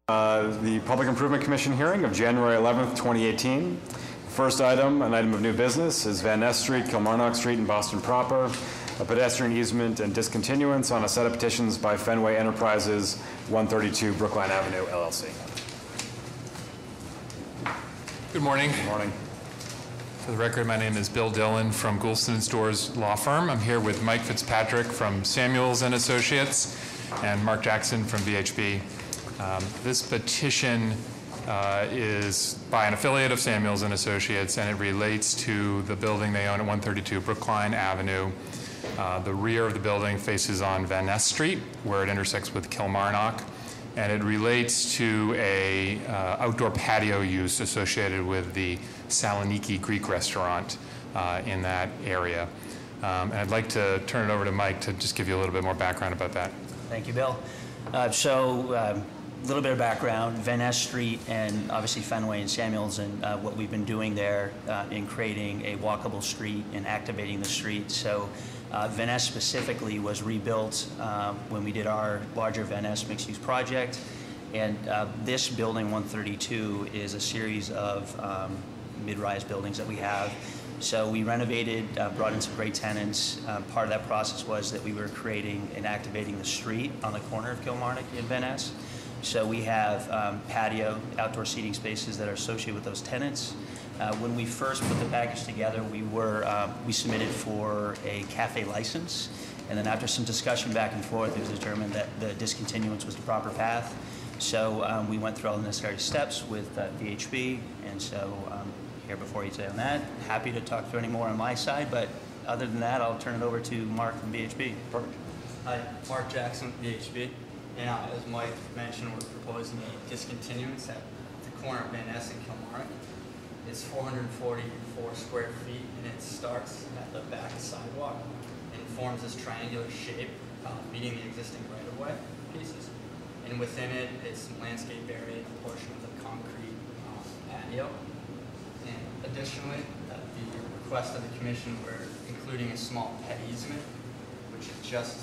The Public Improvement Commission hearing of January 11th, 2018. First item, an item of new business, is Van Ness Street, Kilmarnock Street, and Boston proper, a pedestrian easement and discontinuance on a set of petitions by Fenway Enterprises, 132 Brookline Avenue, LLC. Good morning. Good morning. For the record, my name is Bill Dillon from Goulston & Storrs Law Firm. I'm here with Mike Fitzpatrick from Samuels & Associates and Mark Jackson from VHB. This petition is by an affiliate of Samuels & Associates, and it relates to the building they own at 132 Brookline Avenue. The rear of the building faces on Van Ness Street, where it intersects with Kilmarnock, and it relates to a outdoor patio use associated with the Saloniki Greek restaurant in that area. And I'd like to turn it over to Mike to just give you a little bit more background about that. Thank you, Bill. A little bit of background, Van Ness Street and obviously Fenway and Samuels and what we've been doing there in creating a walkable street and activating the street. So Van Ness specifically was rebuilt when we did our larger Van Ness mixed-use project. And this building, 132, is a series of mid-rise buildings that we have. So we renovated, brought in some great tenants. Part of that process was that we were creating and activating the street on the corner of Kilmarnock and Van Ness. So we have patio, outdoor seating spaces that are associated with those tenants. When we first put the package together, we submitted for a cafe license, and then after some discussion back and forth, it was determined that the discontinuance was the proper path. So we went through all the necessary steps with VHB, and so here before you today on that. Happy to talk through any more on my side, but other than that, I'll turn it over to Mark from VHB. Perfect. Hi, Mark Jackson, VHB. And as Mike mentioned, we're proposing a discontinuance at the corner of Van Ness and Kilmarnock. It's 444 square feet, and it starts at the back sidewalk and forms this triangular shape, meeting the existing right-of-way pieces. And within it, it's landscape area, a portion of the concrete patio. And additionally, at the request of the commission, we're including a small pet easement, which is just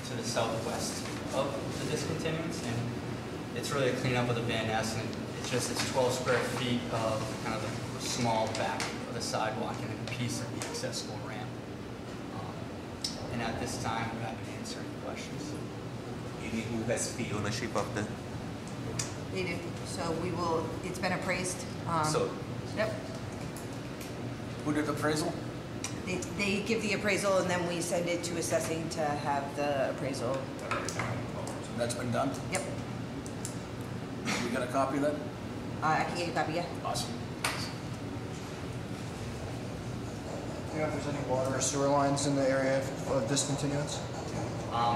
to the southwest of the discontinuance, and it's really a cleanup of the Van Ness, and it's 12 square feet of kind of the small back of the sidewalk and a piece of the accessible ramp. And at this time, we're happy to answer any questions. Who has fee ownership of the? They do. So we will. It's been appraised. Yep. Who did the appraisal? They give the appraisal, and then we send it to assessing to have the appraisal. So that's been done? Yep. You got a copy of that? I can get you a copy, yeah. Awesome. Do you know if there's any water or sewer lines in the area of discontinuance?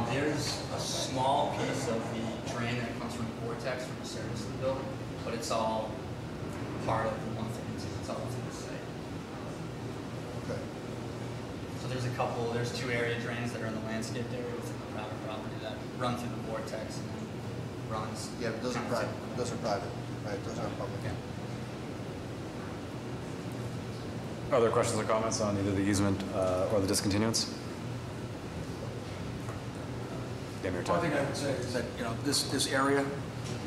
There's a small piece of the drain that comes from the vortex from the surface of the building, but it's all part of the 132. It's all within the site. Okay. So there's two area drains that are in the landscaped area within the private property that run through the vortex and then runs. Yeah, but those are private. Those are private, right? Those aren't public. Yeah. Other questions or comments on either the easement or the discontinuance? One thing I would say is that this area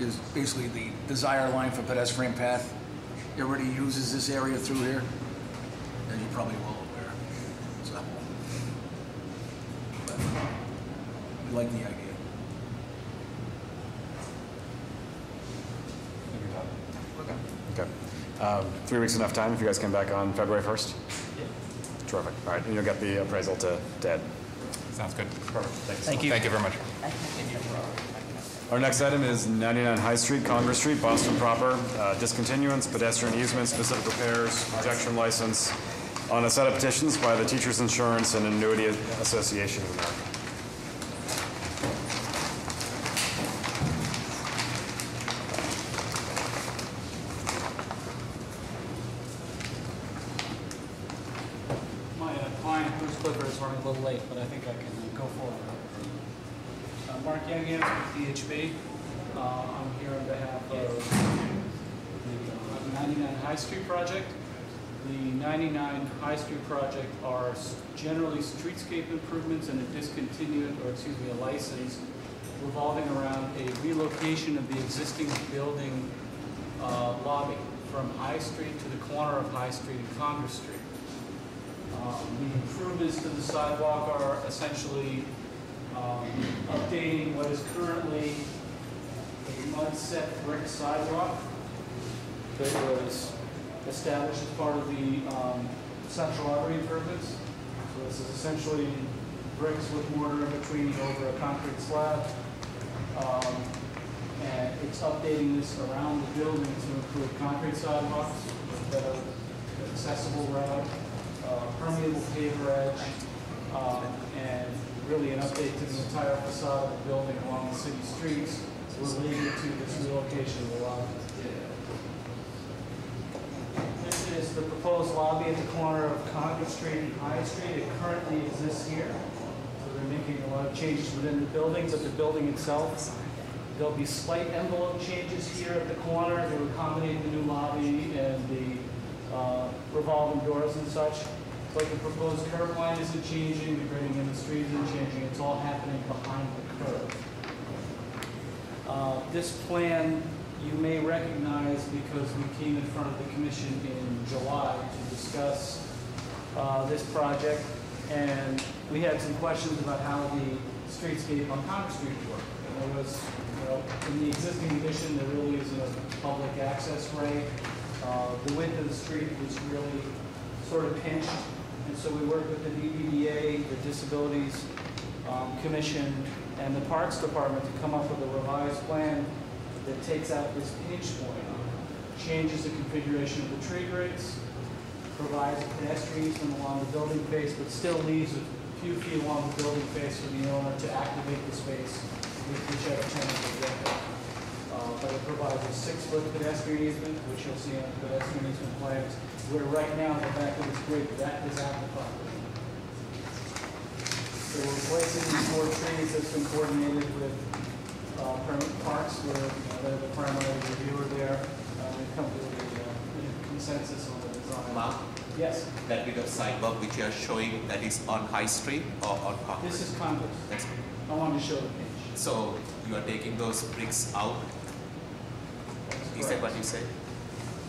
is basically the desire line for pedestrian path. Everybody uses this area through here, as you probably well aware. So, but we like the idea. Okay. 3 weeks enough time if you guys come back on February 1st? Yeah. Terrific. All right, and you'll get the appraisal to Ed. Sounds good. Perfect. Thanks. Thank you. Thank you very much. Our next item is 99 High Street, Congress Street, Boston proper, discontinuance, pedestrian easement, specific repairs, projection license, on a set of petitions by the Teachers Insurance and Annuity Association of America. My client, Bruce Clifford, is running a little late, but I think I can go forward. Mark Yangian with DHB. I'm here on behalf of the 99 High Street project. The 99 High Street project are generally streetscape improvements and a discontinued, or excuse me, a license revolving around a relocation of the existing building lobby from High Street to the corner of High Street and Congress Street. The improvements to the sidewalk are essentially updating what is currently a mud-set brick sidewalk that was established as part of the Central Artery improvements. So this is essentially bricks with mortar in between over a concrete slab. And it's updating this around the building to include concrete sidewalks with better accessible route, permeable paver edge, and really an update to the entire facade of the building along the city streets related to this relocation of the lobby. This is the proposed lobby at the corner of Congress Street and High Street. It currently exists here. So they're making a lot of changes within the building, but the building itself, there'll be slight envelope changes here at the corner to accommodate the new lobby and the revolving doors and such. But the proposed curb line isn't changing, the grading in the street isn't changing, it's all happening behind the curb. This plan you may recognize because we came in front of the commission in July to discuss this project, and we had some questions about how the streetscape on Congress Street would work. And there was, in the existing condition, there really isn't a public access way. The width of the street was really sort of pinched, and so we worked with the DPDA, the Disabilities Commission, and the Parks Department to come up with a revised plan that takes out this pinch point, changes the configuration of the tree grids, provides a pedestrian easement along the building face, but still leaves a few feet along the building face for the owner to activate the space with whichever tenant they get. But it provides a 6-foot pedestrian easement, which you'll see on the pedestrian easement plans, where right now, the back of this grid, that is at the property. So we're replacing these 4 trees that's been coordinated with Permit Parks, where they're the primary reviewer there. We've come to a consensus on the design. Mark, Yes, that bit of sidewalk which you are showing, that is on High Street or on Congress? this is Congress. That's, I wanted to show the page. so you are taking those bricks out? Is that what you said?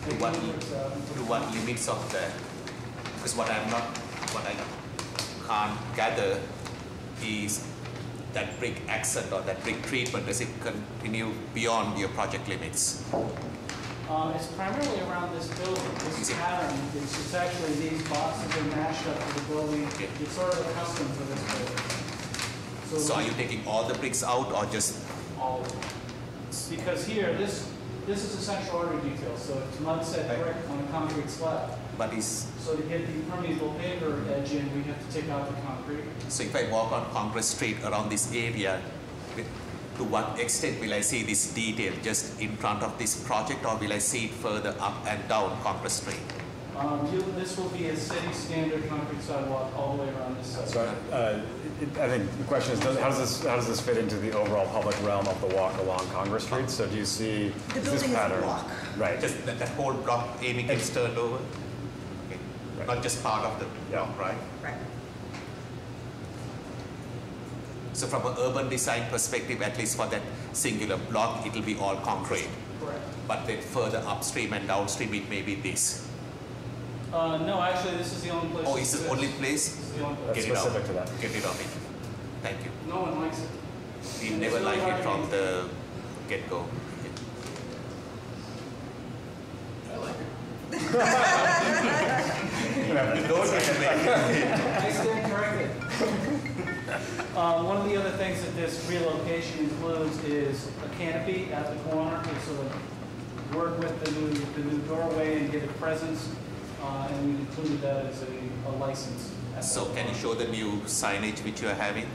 To what limits of that? Because what I can't gather is that brick accent or that brick treatment, does it continue beyond your project limits? It's primarily around this building, this pattern. It's actually these boxes are mashed up to the building. It's sort of accustomed to this building. So are you taking all the bricks out or just? All of them. Because here, this is a central artery detail, so it's mud set brick on a concrete slab. But is, So to get the permeable paver edge in, we have to take out the concrete. so if I walk on Congress Street around this area, to what extent will I see this detail just in front of this project, or will I see it further up and down Congress Street? This will be a city standard concrete sidewalk all the way around this side. So I think the question is, how does this fit into the overall public realm of the walk along Congress Street? So do you see The this building is a pattern? block. Right. Just that whole block Amy gets turned over? Okay. Right. Not just part of the block, right? Right. So from an urban design perspective, at least for that singular block, it will be all concrete. Correct. But then further upstream and downstream, it may be this. No, actually, this is the only place. Oh, is this the only place? This is the only place. That's Get it out. specific to that. Get it off it. Thank you. No one likes it. We And never it's really liked it hard from to- the get-go. I stand corrected. One of the other things that this relocation includes is a canopy at the corner to sort of work with the new doorway and give it presence. And we included that as a license. So can you show the new signage which you are having?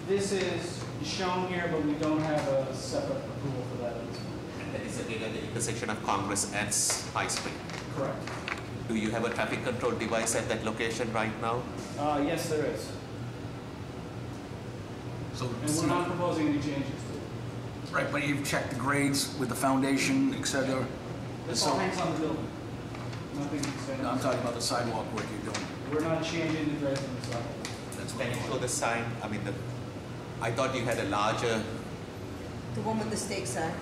This is shown here, but we don't have a separate approval for that at this point. And that is again at the intersection of Congress and High Street. Correct. Do you have a traffic control device at that location right now? Yes, there is. So, And we're not proposing any changes to it. right, but you've checked the grades with the foundation, et cetera? This So- all hangs on the building. Nothing to say. No, I'm talking about the sidewalk work you're doing. We're not changing the grade on the sidewalk. That's what Can I you show want. the sign, I mean the I thought you had a larger, The one with the stake sign.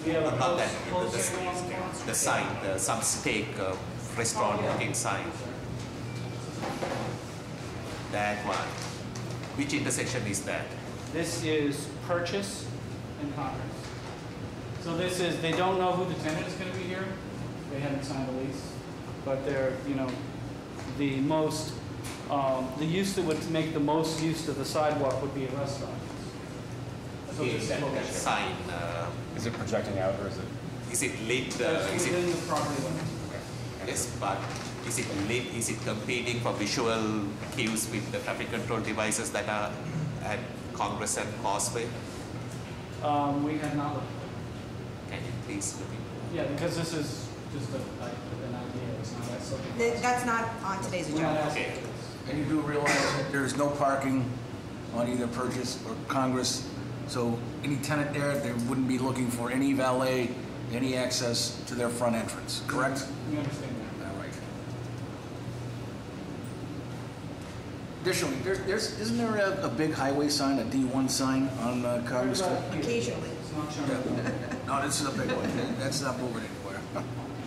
We have a not that, close area on the front. the sign, some steak restaurant looking sign. That one. Which intersection is that? This is Purchase and Congress. So this is, they don't know who the tenant is going to be here. They haven't signed a lease, but they're, you know, the most, the use that would make the most use of the sidewalk would be a restaurant. So Okay, this is that what we're showing. sign, Is it projecting out or is it? is it lit? That's Is within it, the property limits. yes, but is it lit? Is it competing for visual cues with the traffic control devices that are at Congress and Causeway? We have not looked. Can you please look into Yeah, because this is just an idea, it's not that something. That's not on today's We're not agenda. asking Okay. for this. And you do realize that there is no parking on either Purchase or Congress, so any tenant there, they wouldn't be looking for any valet, any access to their front entrance, correct? We understand that. All right. Additionally, isn't there a big highway sign, a D1 sign on Congress Street? Occasionally. It's not shown. Yeah. No, this is a big one. That's not moving anywhere. Do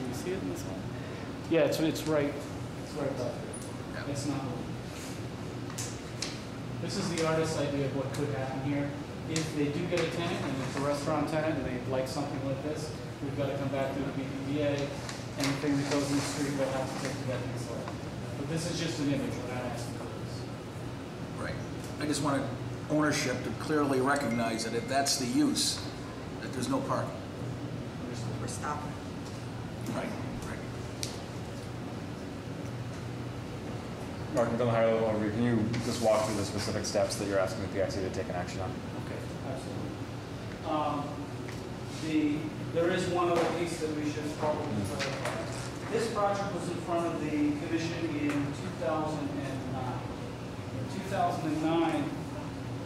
you see it in this one? Yeah, it's right about there. Yeah. It's not. This is the artist's idea of what could happen here. If they do get a tenant, and it's a restaurant tenant, and they'd like something like this, we've got to come back through the BPDA. Anything that goes in the street will have to take the decking slab. But this is just an image, we're not asking for this. Right. I just wanted ownership to clearly recognize that if that's the use, that there's no parking. We're stopping. Right. Mark, you've done a higher level overview. Can you just walk through the specific steps that you're asking the PIC to take an action on? Okay, absolutely. There is one other piece that we should probably clarify. This project was in front of the commission in 2009. In 2009,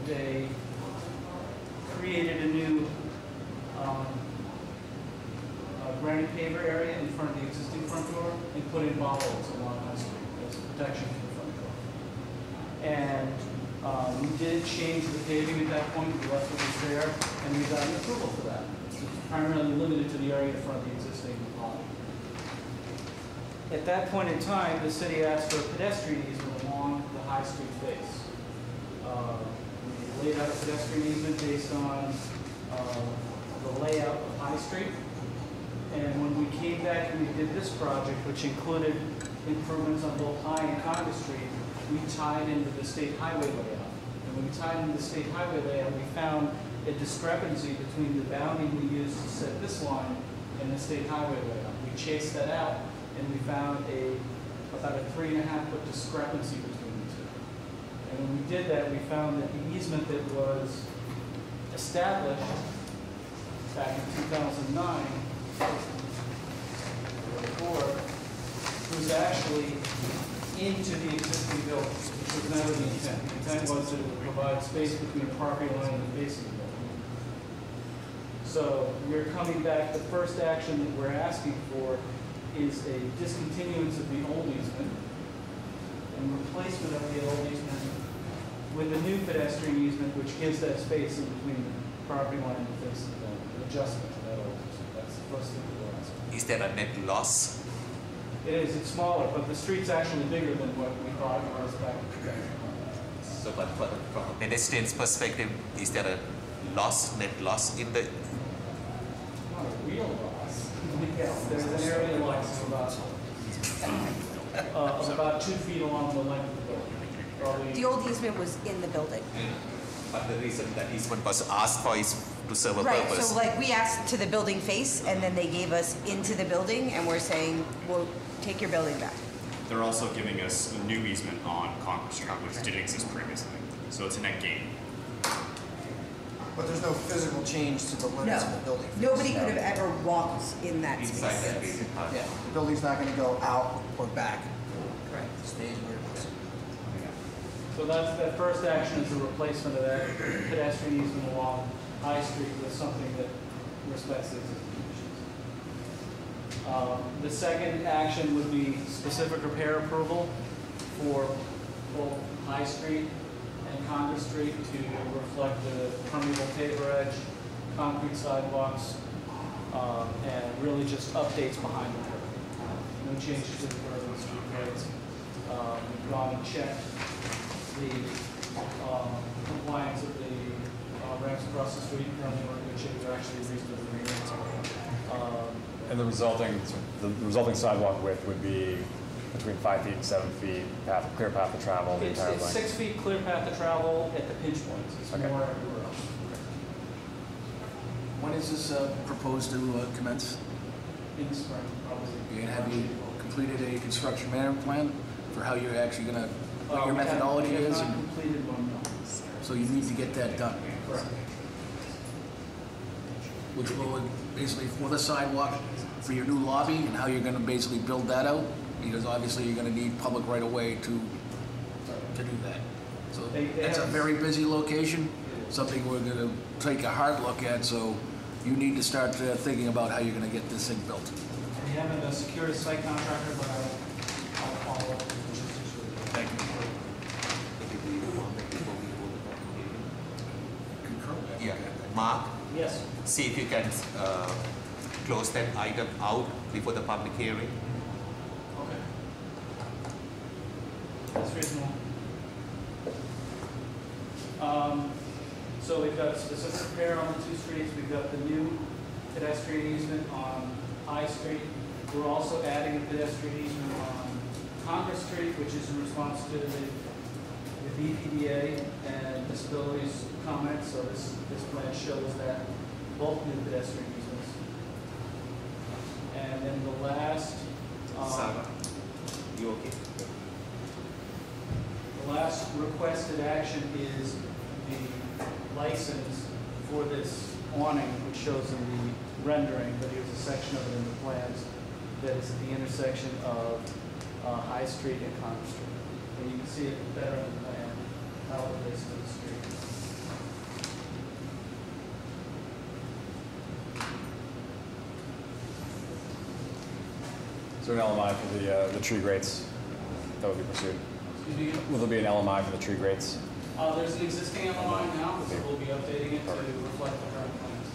they created a new granite paver area in front of the existing front door and put in bollards along High Street as protection for the front door. And we did change the paving at that point. We left what was there, and we got an approval for that. It's primarily limited to the area in front of the existing lot. At that point in time, the city asked for a pedestrian easement along the High Street face. We laid out a pedestrian easement based on the layout of High Street. And when we came back and we did this project, which included improvements on both High and Congress Street, we tied into the state highway layout. And when we tied into the state highway layout, we found a discrepancy between the bounding we used to set this line and the state highway layout. We chased that out, and we found about a 3.5-foot discrepancy between the two. And when we did that, we found that the easement that was established back in 2009 was actually into the existing building, which was never the intent. The intent was that it would provide space between the property line and the base of the building. So we're coming back, the first action that we're asking for is a discontinuance of the old easement and replacement of the old easement with a new pedestrian easement, which gives that space in between the property line and the face of the building, an adjustment to that old easement. That's the first thing we're asking. Is there a net loss? It is, it's smaller, but the street's actually bigger than what we thought it was back then. So, but from a pedestrian's perspective, is there a loss, net loss in the? Not a real loss. Yes, there's an area loss of about 2 feet along the length of the building. Probably. The old easement was in the building. But the reason that easement was asked for is to serve a Right, purpose. so like we asked to the building face and then they gave us into the building and we're saying, well, take your building back. They're also giving us a new easement on Congress Street, which didn't exist previously. So it's a net gain. But there's no physical change to the limits of the building. Nobody could have ever walked in that Inside space. that basic part. Yeah, the building's not gonna go out or back. Correct. It stays where it is. So that's, that first action is the replacement of that pedestrian easement along High Street with something that respects the existing conditions. The second action would be specific repair approval for both High Street and Congress Street to reflect the permeable paver edge, concrete sidewalks, and really just updates behind the curve. No changes to the curve and street grades. We've gone and checked the compliance of the ramps across the street. Currently, we're in good shape. They're actually reasonably green. And the resulting sidewalk width would be between 5 feet and 7 feet, clear path to travel the It's entire length? 6 feet clear path to travel at the pinch points. It's Okay. more everywhere else. When is this proposed to commence? In the spring, probably. And have you completed a construction management plan for how you're actually going to, what your We have- methodology we have is? not and- completed one, no. So you need to get that done. Correct. Which will basically, for the sidewalk, for your new lobby, and how you're going to basically build that out, because obviously you're going to need public right of way to do that. So They that's a have- very busy location, something we're going to take a hard look at, so you need to start thinking about how you're going to get this thing built. We haven't secured a site contractor, but I'll follow up with the logistics with you. Thank you. Yeah, Mark, Yes. see if you can close that item out before the public hearing. Okay. That's reasonable. So we've got a specific repair on the two streets. We've got the new pedestrian easement on High Street. We're also adding a pedestrian easement on Congress Street, which is in response to the BPDA and disabilities comments. So this plan shows that both new pedestrian easements. And then the last, Sarah, you okay? the last requested action is the license for this awning, which shows in the rendering, but here's a section of it in the plans, that is at the intersection of High Street and Congress Street. And you can see it better in the plan, how it relates to the street. Is there an LMI for the tree grates that would be pursued? Excuse me? Will there be an LMI for the tree grates? There's an existing LOI now, so we'll be updating it to reflect the current plans.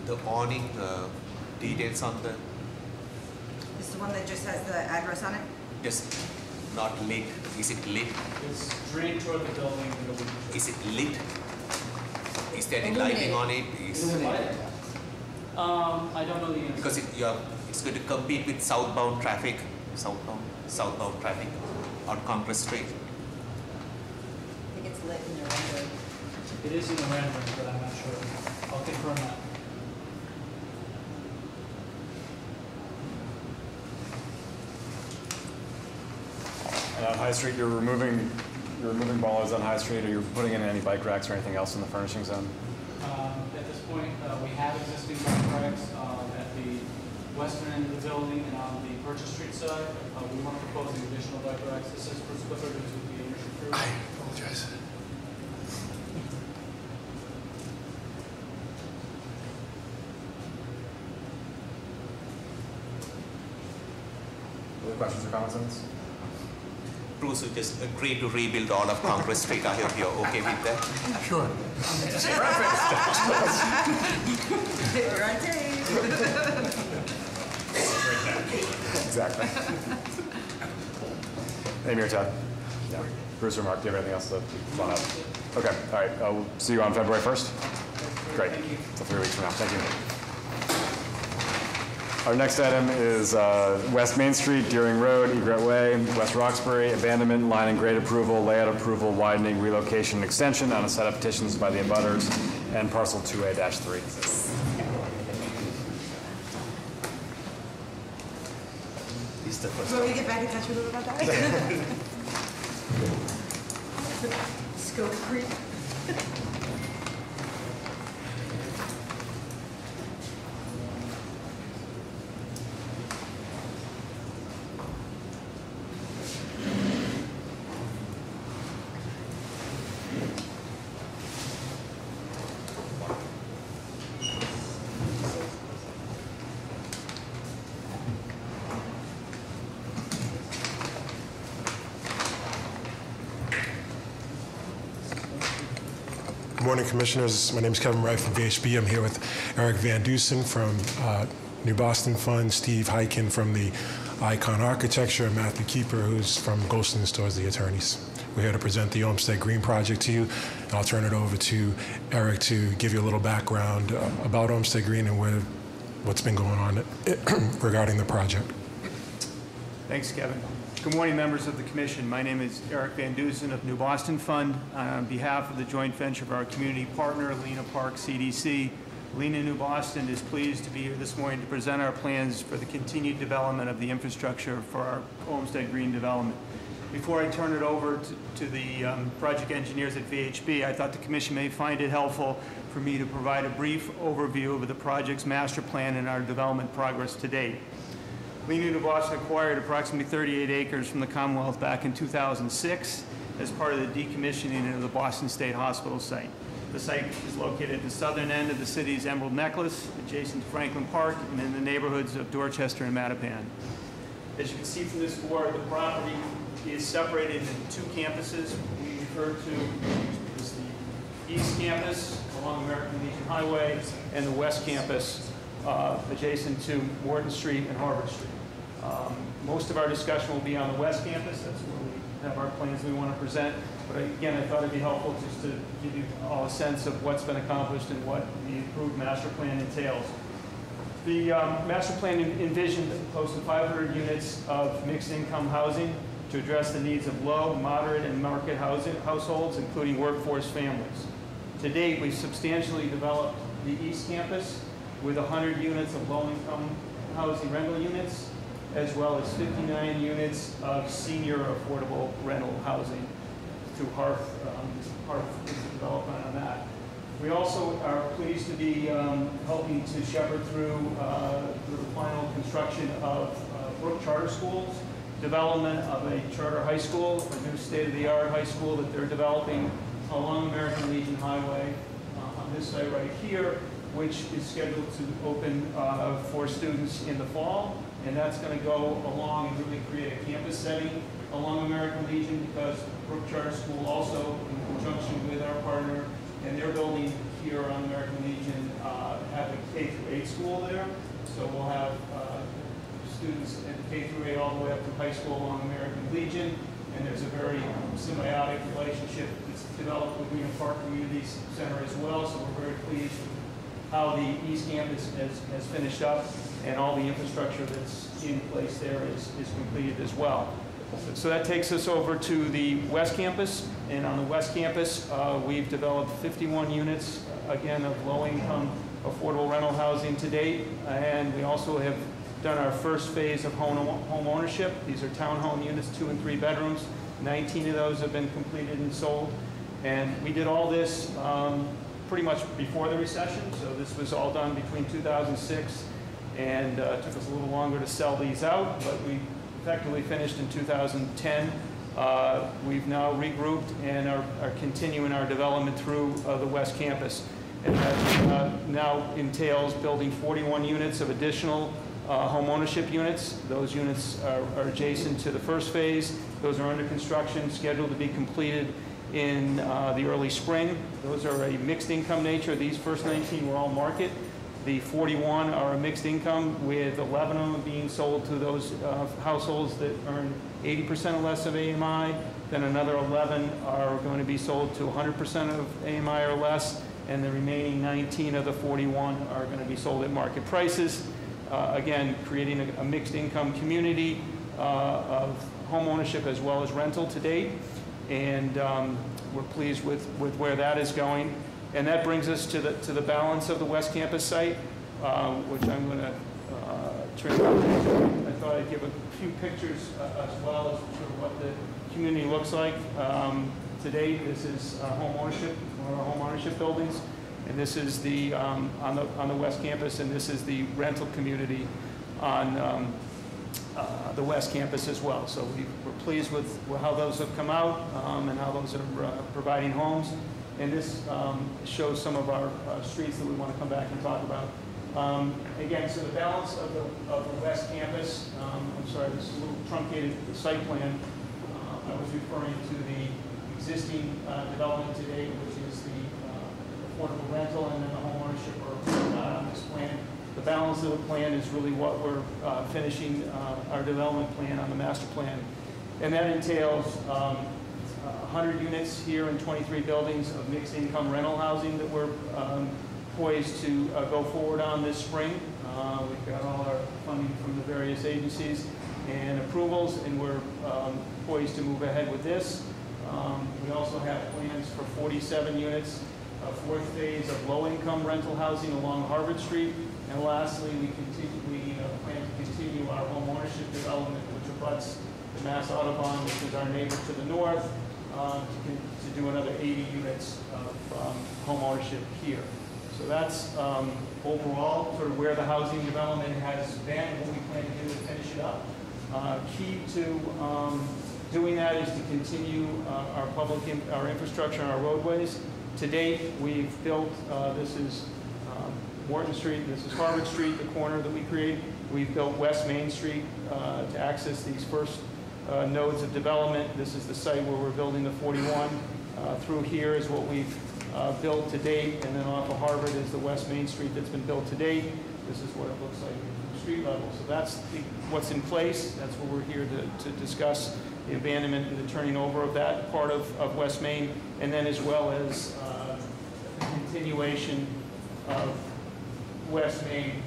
The awning, details on the, This is the one that just has the address on it? just not lit, is it lit? It's drained toward the building, and it'll be Is it lit? Is there any lighting on it? illuminated. I don't know the answer. Because it's going to compete with southbound traffic on Congress Street. I think it's lit in the rendering. It is in the rendering, but I'm not sure. I'll confirm that. And on High Street, you're removing bollards on High Street, or you're putting in any bike racks or anything else in the furnishing zone? At this point, we have existing bike racks at the western end of the building and on the Purchase Street side. We weren't proposing additional bike racks. This is for Swiffer to the initial crew. I apologize. Other questions or comments on this? Bruce, you just agreed to rebuild all of Congress Street. I hope you're okay with that. Sure. You're on tape. Exactly. Amy or Ted? Yeah. Bruce or Mark, do you have anything else to want to? Okay, all right. We'll see you on February 1st. Great. So 3 weeks from now. Thank you. Our next item is West Main Street, Deering Road, Egret Way, West Roxbury, abandonment, line and grade approval, layout approval, widening, relocation, and extension on a set of petitions by the abutters and parcel 2A-3. You want me to get back in touch with them about that? Scope creep. Good morning, Commissioners. My name is Kevin Wright from VHB. I'm here with Eric Van Dusen from New Boston Fund, Steve Hyken from the Icon Architecture, and Matthew Keeper, who's from Golston Stores, the attorneys. We're here to present the Olmsted Green project to you. And I'll turn it over to Eric to give you a little background about Olmsted Green and what's been going on regarding the project. Thanks, Kevin. Good morning, members of the Commission. My name is Eric Van Dusen of New Boston Fund. On behalf of the joint venture of our community partner, Lena Park CDC, Lena New Boston is pleased to be here this morning to present our plans for the continued development of the infrastructure for our Olmsted Green development. Before I turn it over to the project engineers at VHB, I thought the Commission may find it helpful for me to provide a brief overview of the project's master plan and our development progress to date. Lena New Boston acquired approximately 38 acres from the Commonwealth back in 2006 as part of the decommissioning of the Boston State Hospital site. The site is located at the southern end of the city's Emerald Necklace, adjacent to Franklin Park, and in the neighborhoods of Dorchester and Mattapan. As you can see from this board, the property is separated into two campuses. We refer to as the East Campus along American Legion Highway and the West Campus adjacent to Morton Street and Harvard Street. Most of our discussion will be on the West Campus. That's where we have our plans we want to present. But again, I thought it'd be helpful just to give you all a sense of what's been accomplished and what the improved master plan entails. The master plan envisioned close to 500 units of mixed income housing to address the needs of low, moderate, and market households, including workforce families. To date, we've substantially developed the East Campus with 100 units of low-income housing rental units, as well as 59 units of senior affordable rental housing through Harf development on that. We also are pleased to be helping to shepherd through the final construction of Brook Charter Schools, development of a charter high school, a new state-of-the-art high school that they're developing along American Legion Highway on this site right here, which is scheduled to open for students in the fall. And that's going to go along and really create a campus setting along American Legion, because Brook Charter School also, in conjunction with our partner and their building here on American Legion, have a K-8 school there. So we'll have students at K-8 all the way up to high school along American Legion. And there's a very symbiotic relationship that's developed with Lena Park Community Center as well. So we're very pleased with how the East Campus has finished up, and all the infrastructure that's in place there is completed as well. So that takes us over to the West Campus, and on the West Campus, we've developed 51 units, again, of low-income affordable rental housing to date, and we also have done our first phase of home ownership. These are townhome units, 2 and 3 bedrooms. 19 of those have been completed and sold, and we did all this pretty much before the recession, so this was all done between 2006 and took us a little longer to sell these out, but we effectively finished in 2010. We've now regrouped and are continuing our development through the West Campus. And that now entails building 41 units of additional home ownership units. Those units are adjacent to the first phase. Those are under construction, scheduled to be completed in the early spring. Those are a mixed income nature. These first 19 were all market. The 41 are a mixed income, with 11 of them being sold to those households that earn 80% or less of AMI. Then another 11 are going to be sold to 100% of AMI or less, and the remaining 19 of the 41 are going to be sold at market prices. Again, creating a mixed income community of home ownership as well as rental to date. And we're pleased with where that is going. And that brings us to the balance of the West Campus site, which I'm going to turn over. I thought I'd give a few pictures as well as sort of what the community looks like. Today, this is home ownership, one of our home ownership buildings, and this is the on the West Campus, and this is the rental community on the West Campus as well. So we're pleased with how those have come out and how those are providing homes. And this shows some of our streets that we want to come back and talk about. Again, so the balance of the West Campus, I'm sorry, this is a little truncated site plan. I was referring to the existing development today, which is the affordable rental, and then the home ownership are not on this plan. The balance of the plan is really what we're finishing our development plan on the master plan. And that entails 100 units here in 23 buildings of mixed income rental housing that we're poised to go forward on this spring. We've got all our funding from the various agencies and approvals, and we're poised to move ahead with this. We also have plans for 47 units, a fourth phase of low-income rental housing along Harvard Street. And lastly, we plan to continue our home ownership development, which abuts the Mass Audubon, which is our neighbor to the north, to do another 80 units of home ownership here. So that's overall sort of where the housing development has been and what we plan to do to finish it up. Key to doing that is to continue our infrastructure and our roadways. To date, we've built, this is Morton Street, this is Harvard Street, the corner that we create. We've built West Main Street to access these first nodes of development. This is the site where we're building the 41. Through here is what we've built to date, and then off of Harvard is the West Main Street that's been built to date. This is what it looks like at the street level. So that's what's in place. That's what we're here to discuss, the abandonment and the turning over of that part of West Main, and then as well as the continuation of West Main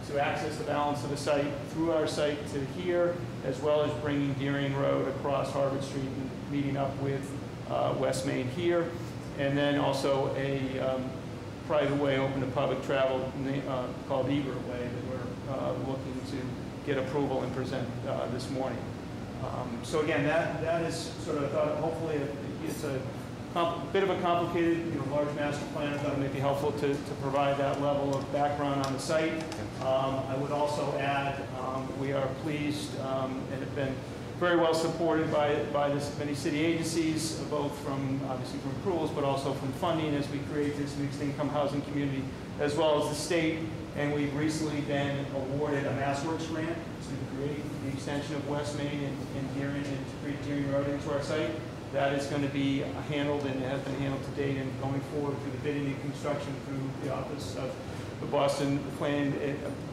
to access the balance of the site through our site to here, as well as bringing Deering Road across Harvard Street and meeting up with West Main here. And then also a private way open to public travel called Ebert Way that we're looking to get approval and present this morning. So again, that is sort of, hopefully it's a bit of a complicated, large master plan. I thought it might be helpful to provide that level of background on the site. I would also add, we are pleased and have been very well supported by many city agencies, both obviously from approvals, but also from funding as we create this mixed income housing community, as well as the state. And we've recently been awarded a MassWorks grant to create the extension of West Main and Deering, and to create Deering Road into our site. That is going to be handled, and it has been handled to date, and going forward through the bidding and construction through the Office of the Boston Plan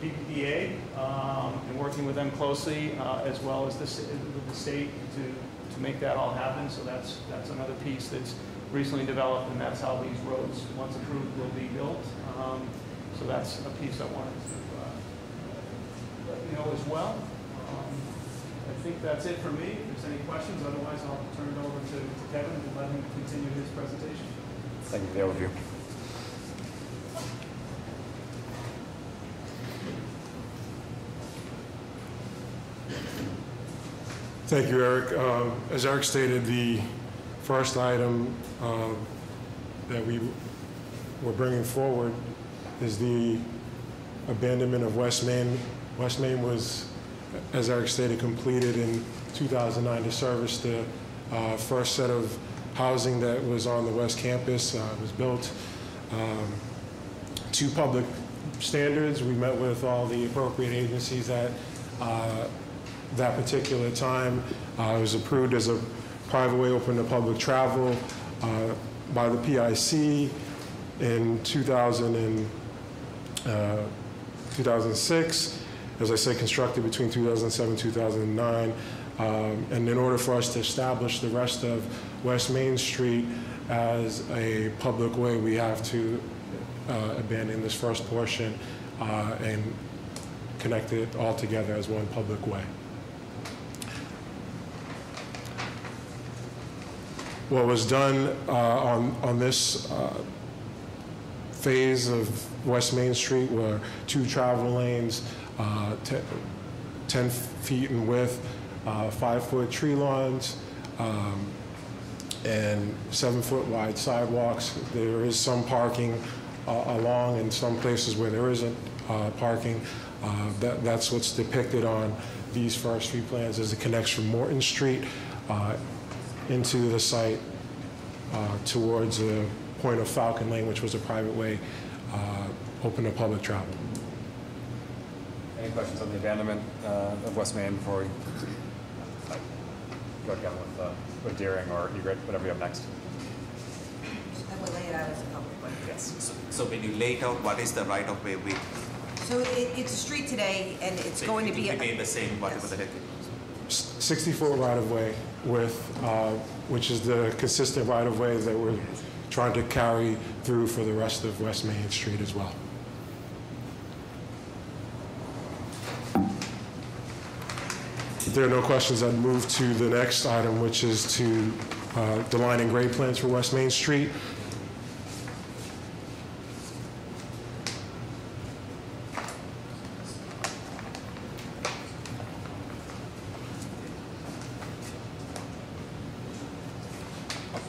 BPDA, and working with them closely, as well as with the state to make that all happen. So that's another piece that's recently developed, and that's how these roads, once approved, will be built. So that's a piece I wanted to let you know as well. I think that's it for me. If there's any questions, otherwise I'll turn it over to Kevin and let him continue his presentation. Thank you for the overview. Thank you, Eric. As Eric stated, the first item that we were bringing forward is the abandonment of West Main. West Main was, as Eric stated, completed in 2009 to service the first set of housing that was on the West Campus. It was built to public standards. We met with all the appropriate agencies at that particular time. It was approved as a private way open to public travel by the PIC in 2006. As I said, constructed between 2007 and 2009. And in order for us to establish the rest of West Main Street as a public way, we have to abandon this first portion and connect it all together as one public way. What was done on this phase of West Main Street were 2 travel lanes, 10 feet in width, 5-foot tree lawns, and 7-foot wide sidewalks. There is some parking along in some places where there isn't parking. That's what's depicted on these first 3 plans as it connects from Morton Street into the site towards the point of Falcon Lane, which was a private way open to public travel. Any questions on the abandonment of West Main before we go again with Deering or Egret, whatever you have next? I will lay it out as a public way. Yes. streets. So when you lay it out, what is the right-of-way width? So it's a street today, and it's going to be. It will remain the same, whatever the heck it is. 60-foot right-of-way with, which is the consistent right-of-way that we're trying to carry through for the rest of West Main Street as well. If there are no questions, I'd move to the next item, which is to the line and grade plans for West Main Street.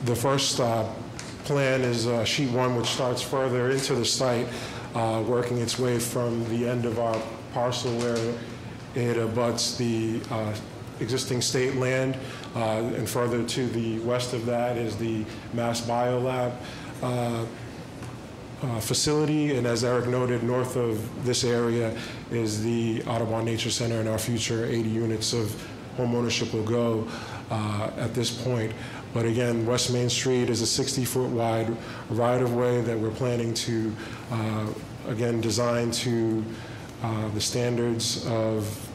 The first plan is sheet 1, which starts further into the site, working its way from the end of our parcel where it abuts the existing state land, and further to the west of that is the Mass Biolab facility, and as Eric noted, north of this area is the Audubon Nature Center, and our future 80 units of home ownership will go at this point. But again, West Main Street is a 60-foot wide right-of-way that we're planning to, again, design to the standards of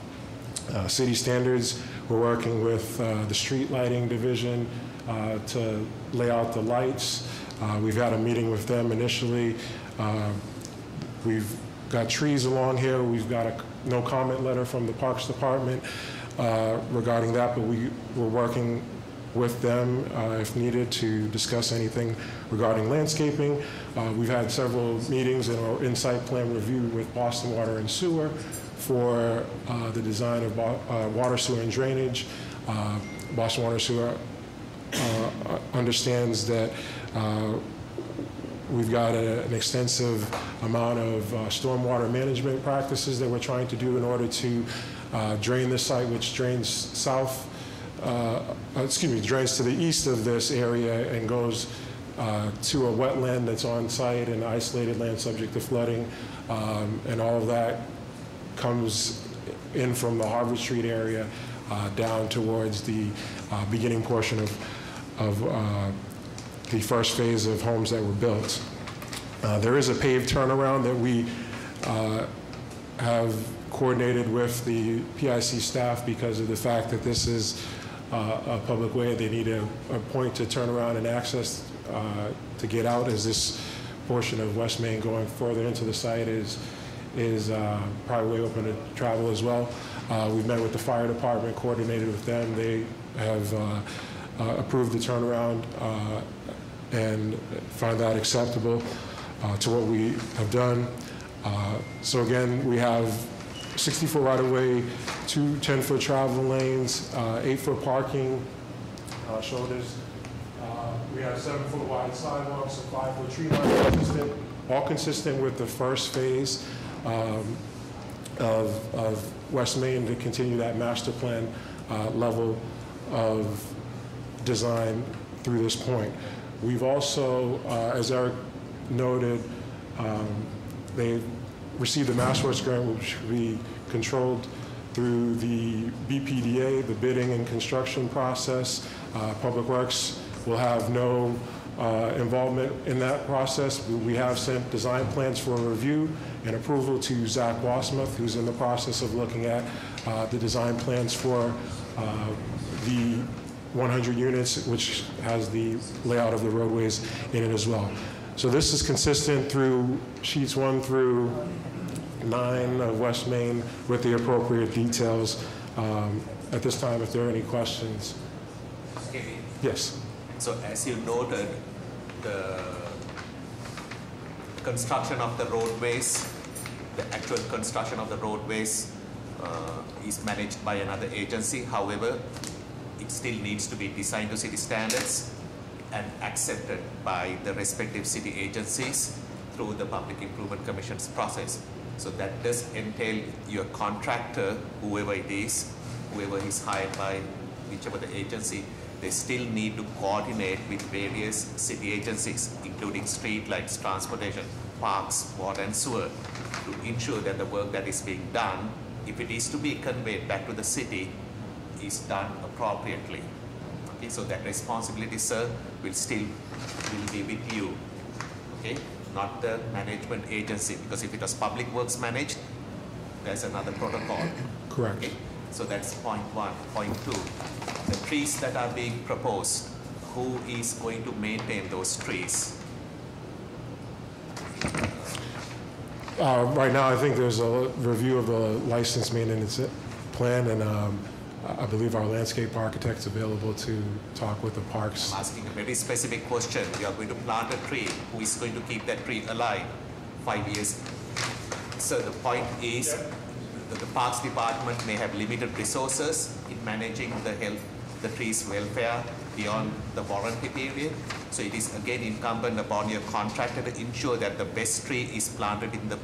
city standards. We're working with the street lighting division to lay out the lights. We've had a meeting with them initially. We've got trees along here. We've got a no comment letter from the Parks Department regarding that, but we're working with them if needed to discuss anything regarding landscaping. We've had several meetings in our insight plan review with Boston Water and Sewer for the design of water, sewer, and drainage. Boston Water and Sewer understands that we've got an extensive amount of stormwater management practices that we're trying to do in order to drain the site, which drains south, drains to the east of this area and goes to a wetland that's on site and isolated land subject to flooding, and all of that comes in from the Harvard Street area down towards the beginning portion of the first phase of homes that were built. There is a paved turnaround that we have coordinated with the PIC staff because of the fact that this is a public way. They need a point to turn around and access to get out, as this portion of West Main going further into the site is probably open to travel as well. We've met with the fire department, coordinated with them. They have approved the turnaround and find that acceptable to what we have done. So again, we have 60-foot right-of-way, 2 10-foot travel lanes, 8-foot parking shoulders. We have 7-foot wide sidewalks, a 5-foot tree line, all consistent with the first phase of West Main to continue that master plan level of design through this point. We've also, as Eric noted, they've received a MassWorks grant, which will be controlled through the BPDA, the bidding and construction process. Public Works will have no involvement in that process. We have sent design plans for review and approval to Zach Wasmuth, who's in the process of looking at the design plans for the 100 units, which has the layout of the roadways in it as well. So this is consistent through sheets 1 through 9 of West Main with the appropriate details. At this time, if there are any questions. Okay. Yes. So as you noted, the construction of the roadways, the actual construction of the roadways is managed by another agency. However, it still needs to be designed to city standards and accepted by the respective city agencies through the Public Improvement Commission's process. So that does entail your contractor, whoever it is, whoever is hired by whichever the agency, they still need to coordinate with various city agencies, including street lights, transportation, parks, water and sewer, to ensure that the work that is being done, if it is to be conveyed back to the city, is done appropriately. Okay, so that responsibility, sir, will be with you. Okay. not the management agency, because if it was public works managed, there's another protocol. Correct. Okay? So that's point one. Point two, the trees that are being proposed, who is going to maintain those trees? Right now, I think there's a review of the license maintenance plan, and I believe our landscape architect's available to talk with the parks. I'm asking a very specific question. You are going to plant a tree. Who is going to keep that tree alive 5 years? So the point is that the Parks Department may have limited resources in managing the tree's welfare beyond the warranty period. So it is again incumbent upon your contractor to ensure that the best tree is planted in the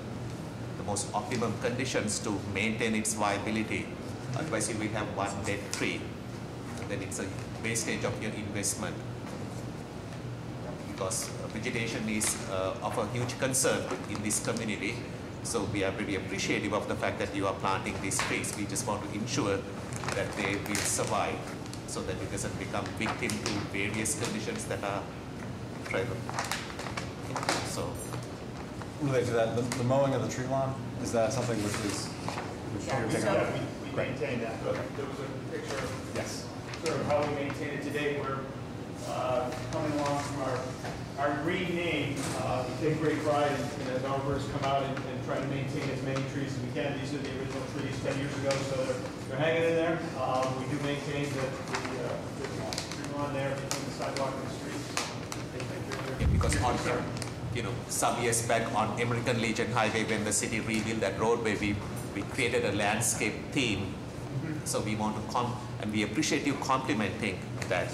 most optimum conditions to maintain its viability. Otherwise, you will have one dead tree, and then it's a wastage of your investment. Because vegetation is of a huge concern in this community. So we are very appreciative of the fact that you are planting these trees. We just want to ensure that they will survive, so that it doesn't become victim to various conditions that are prevalent. So, Related to that, the mowing of the tree lawn, is that something which is? We maintain that. Okay. There was a picture Yes. sort of how we maintain it today. We're coming along from our green name. We take great pride in as arborists come out and try to maintain as many trees as we can. These are the original trees 10 years ago, so they're hanging in there. We do maintain the tree lawn there between the sidewalk and the streets. because on, some years back on American Legion Highway, when the city rebuilt that roadway, we created a landscape theme. So we want to and we appreciate you complimenting that.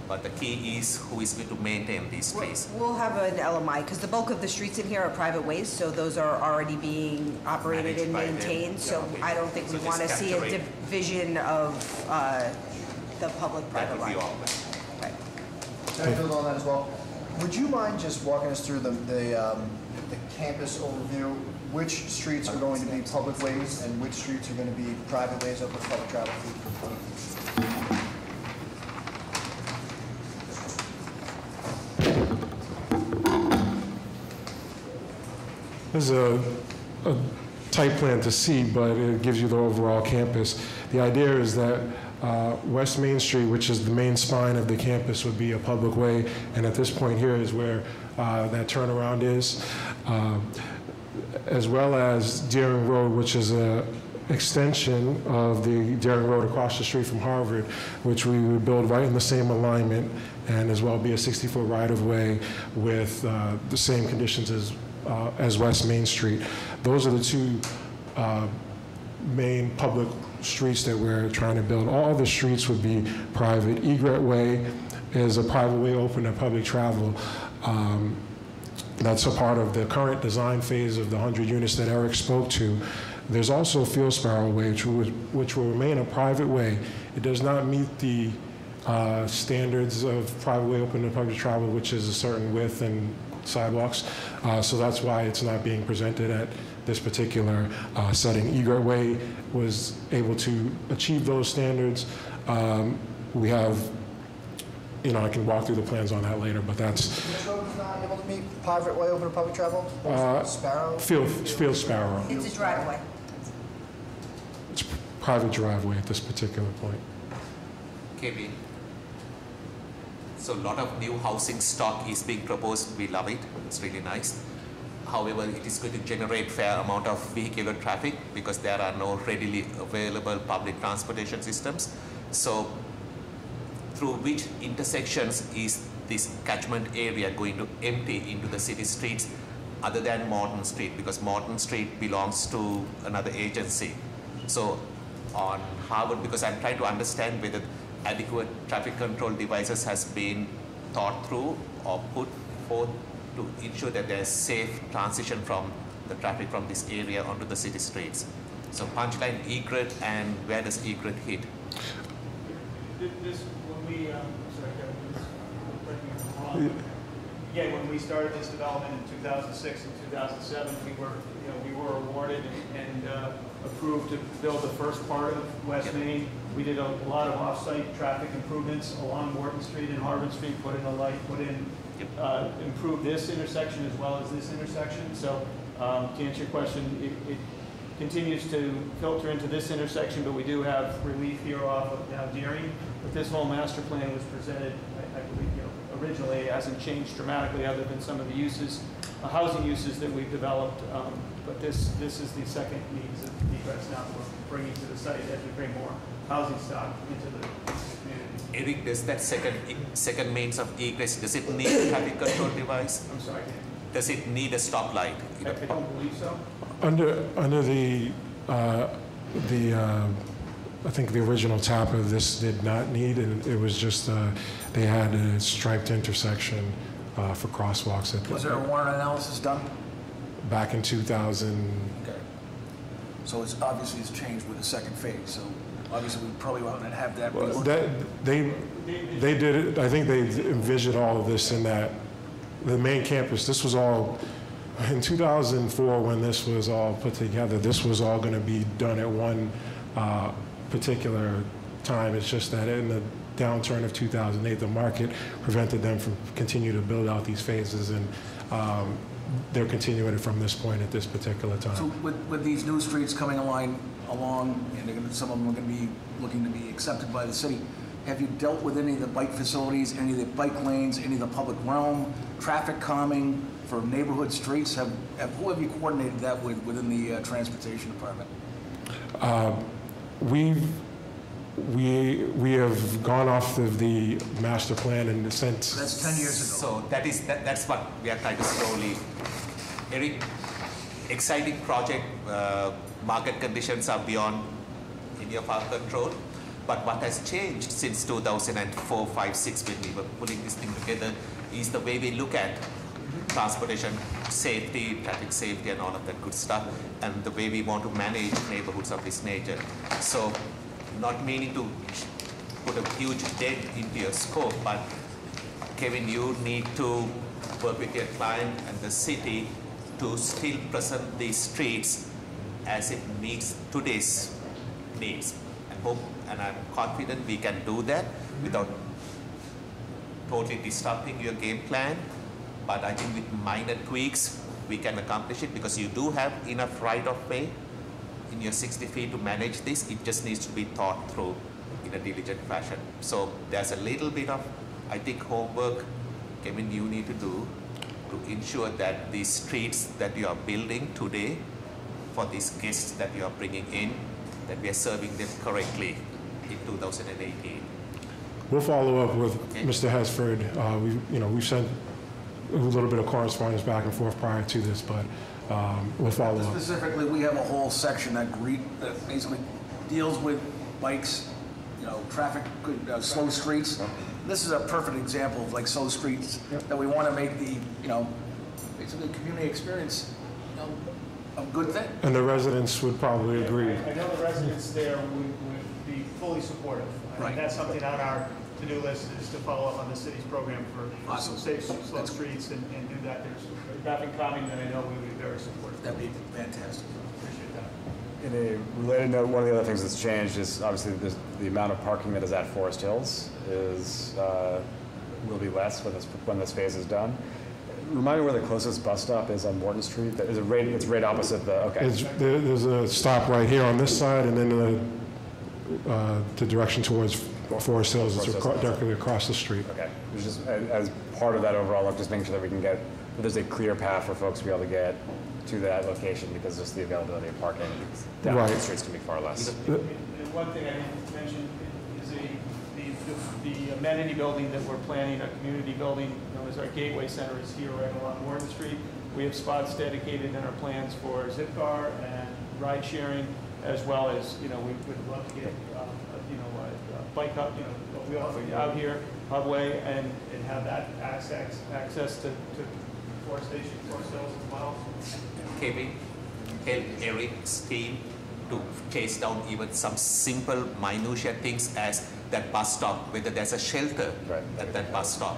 But the key is who is going to maintain these trees. We'll have an LMI, because the bulk of the streets in here are private ways, so those are already being operated and maintained. So I don't think we want to see a division of the public-private line. Right. Can I build on that as well? Would you mind just walking us through the campus overview? Which streets are going to be public ways and which streets are going to be private ways open for public travel? There's a tight plan to see, but it gives you the overall campus. The idea is that West Main Street, which is the main spine of the campus, would be a public way, and at this point here is where that turnaround is, as well as Deering Road, which is a extension of the Deering Road across the street from Harvard, which we would build right in the same alignment and as well be a 60-foot right-of-way with the same conditions as West Main Street. Those are the two main public streets that we're trying to build. All the streets would be private. Egret Way is a private way open to public travel. That's a part of the current design phase of the 100 units that Eric spoke to. There's also Field Sparrow Way, which will remain a private way. It does not meet the standards of private way open to public travel, which is a certain width and sidewalks. So that's why it's not being presented at this particular setting. Egret Way was able to achieve those standards. We have, I can walk through the plans on that later, but that's... Which road is not able to meet private way open to public travel? Sparrow? Field Sparrow. It's a driveway. It's private driveway at this particular point. KB. So a lot of new housing stock is being proposed. We love it. It's really nice. However, it is going to generate fair amount of vehicular traffic because there are no readily available public transportation systems. So through which intersections is this catchment area going to empty into the city streets other than Morton Street, because Morton Street belongs to another agency. So on Harvard, because I'm trying to understand whether adequate traffic control devices has been thought through or put forth to ensure that there's safe transition from the traffic from this area onto the city streets. So punchline Egret, and where does Egret hit? This, when we, sorry, Kevin, again, when we started this development in 2006 and 2007, we were awarded and approved to build the first part of West Main. We did a lot of off-site traffic improvements along Morton Street and Harvard Street, put in a light, improved this intersection as well as this intersection. So to answer your question, it continues to filter into this intersection, but we do have relief here off of now Deering. But this whole master plan was presented, I believe, originally. It hasn't changed dramatically other than some of the uses, housing uses that we've developed. But this is the second means of egress now that we're bringing to the site as we bring more housing stock into the community. Eric, does that second means of egress, does it need a traffic control device? I'm sorry. Does it need a stoplight? I don't believe so. Under the I think the original TAPA, this did not need, and it was just they had a striped intersection for crosswalks. Was there a warrant analysis done? Back in 2000. Okay. So it's obviously it's changed with the second phase. So obviously we probably want to have that. Well, they did it. I think they envisioned all of this in that the main campus. This was all in 2004 when this was all put together. This was all going to be done at one particular time. It's just that in the downturn of 2008, the market prevented them from continuing to build out these phases, and they're continuing it from this point at this particular time. So with these new streets coming along, and some of them are going to be looking to be accepted by the city, have you dealt with any of the bike facilities, any of the bike lanes, any of the public realm, traffic calming for neighborhood streets? Who have you coordinated that with within the transportation department? We have gone off of the master plan in the sense. That's 10 years ago. So that's what we are trying to slowly. Eric, exciting project. Market conditions are beyond any of our control. But what has changed since 2004, 5, 6 when we were putting this thing together is the way we look at transportation safety, traffic safety, and all of that good stuff, and the way we want to manage neighborhoods of this nature. So, not meaning to put a huge dent into your scope, but Kevin, you need to work with your client and the city to still present these streets as it meets today's needs. And I'm confident we can do that without totally disrupting your game plan. But I think with minor tweaks, we can accomplish it because you do have enough right of way in your 60 feet to manage this. It just needs to be thought through in a diligent fashion. So there's a little bit of, I think, homework, Kevin, you need to do to ensure that these streets that you are building today for these guests that you are bringing in, that we are serving them correctly in 2018. We'll follow up with Mr. Hesford. We've sent a little bit of correspondence back and forth prior to this, but we'll follow up. Specifically, we have a whole section that basically deals with bikes, traffic, slow streets. This is a perfect example of like slow streets that we want to make the, basically community experience, a good thing. And the residents would probably agree. I know the residents there would be fully supportive. Right. That's something on our to-do list is to follow up on the city's program for Awesome. safe, slow streets and do that. There's traffic calming that I know we would be very supportive. That'd be fantastic. Appreciate that. In a related note, one of the other things that's changed is obviously the amount of parking that is at Forest Hills will be less when this phase is done. Remind me where the closest bus stop is on Morton Street. It's right opposite the. Okay. There's a stop right here on this side, and then the direction towards Forest Hills is directly across the street. Okay. It's just as part of that overall look, just making sure that we can get there's a clear path for folks to be able to get to that location because just the availability of parking down the streets can be far less. And one thing I didn't mention is the amenity building that we're planning, a community building known as our Gateway Center, is here right along Morton Street. We have spots dedicated in our plans for Zipcar and ride sharing, as well as we would love to get bike up, we offer out here, Hubway, and have that access to Forest Station, Forest Hills as well. Kevin, help Eric's team to chase down even some simple minutia things as that bus stop, whether there's a shelter at that bus stop.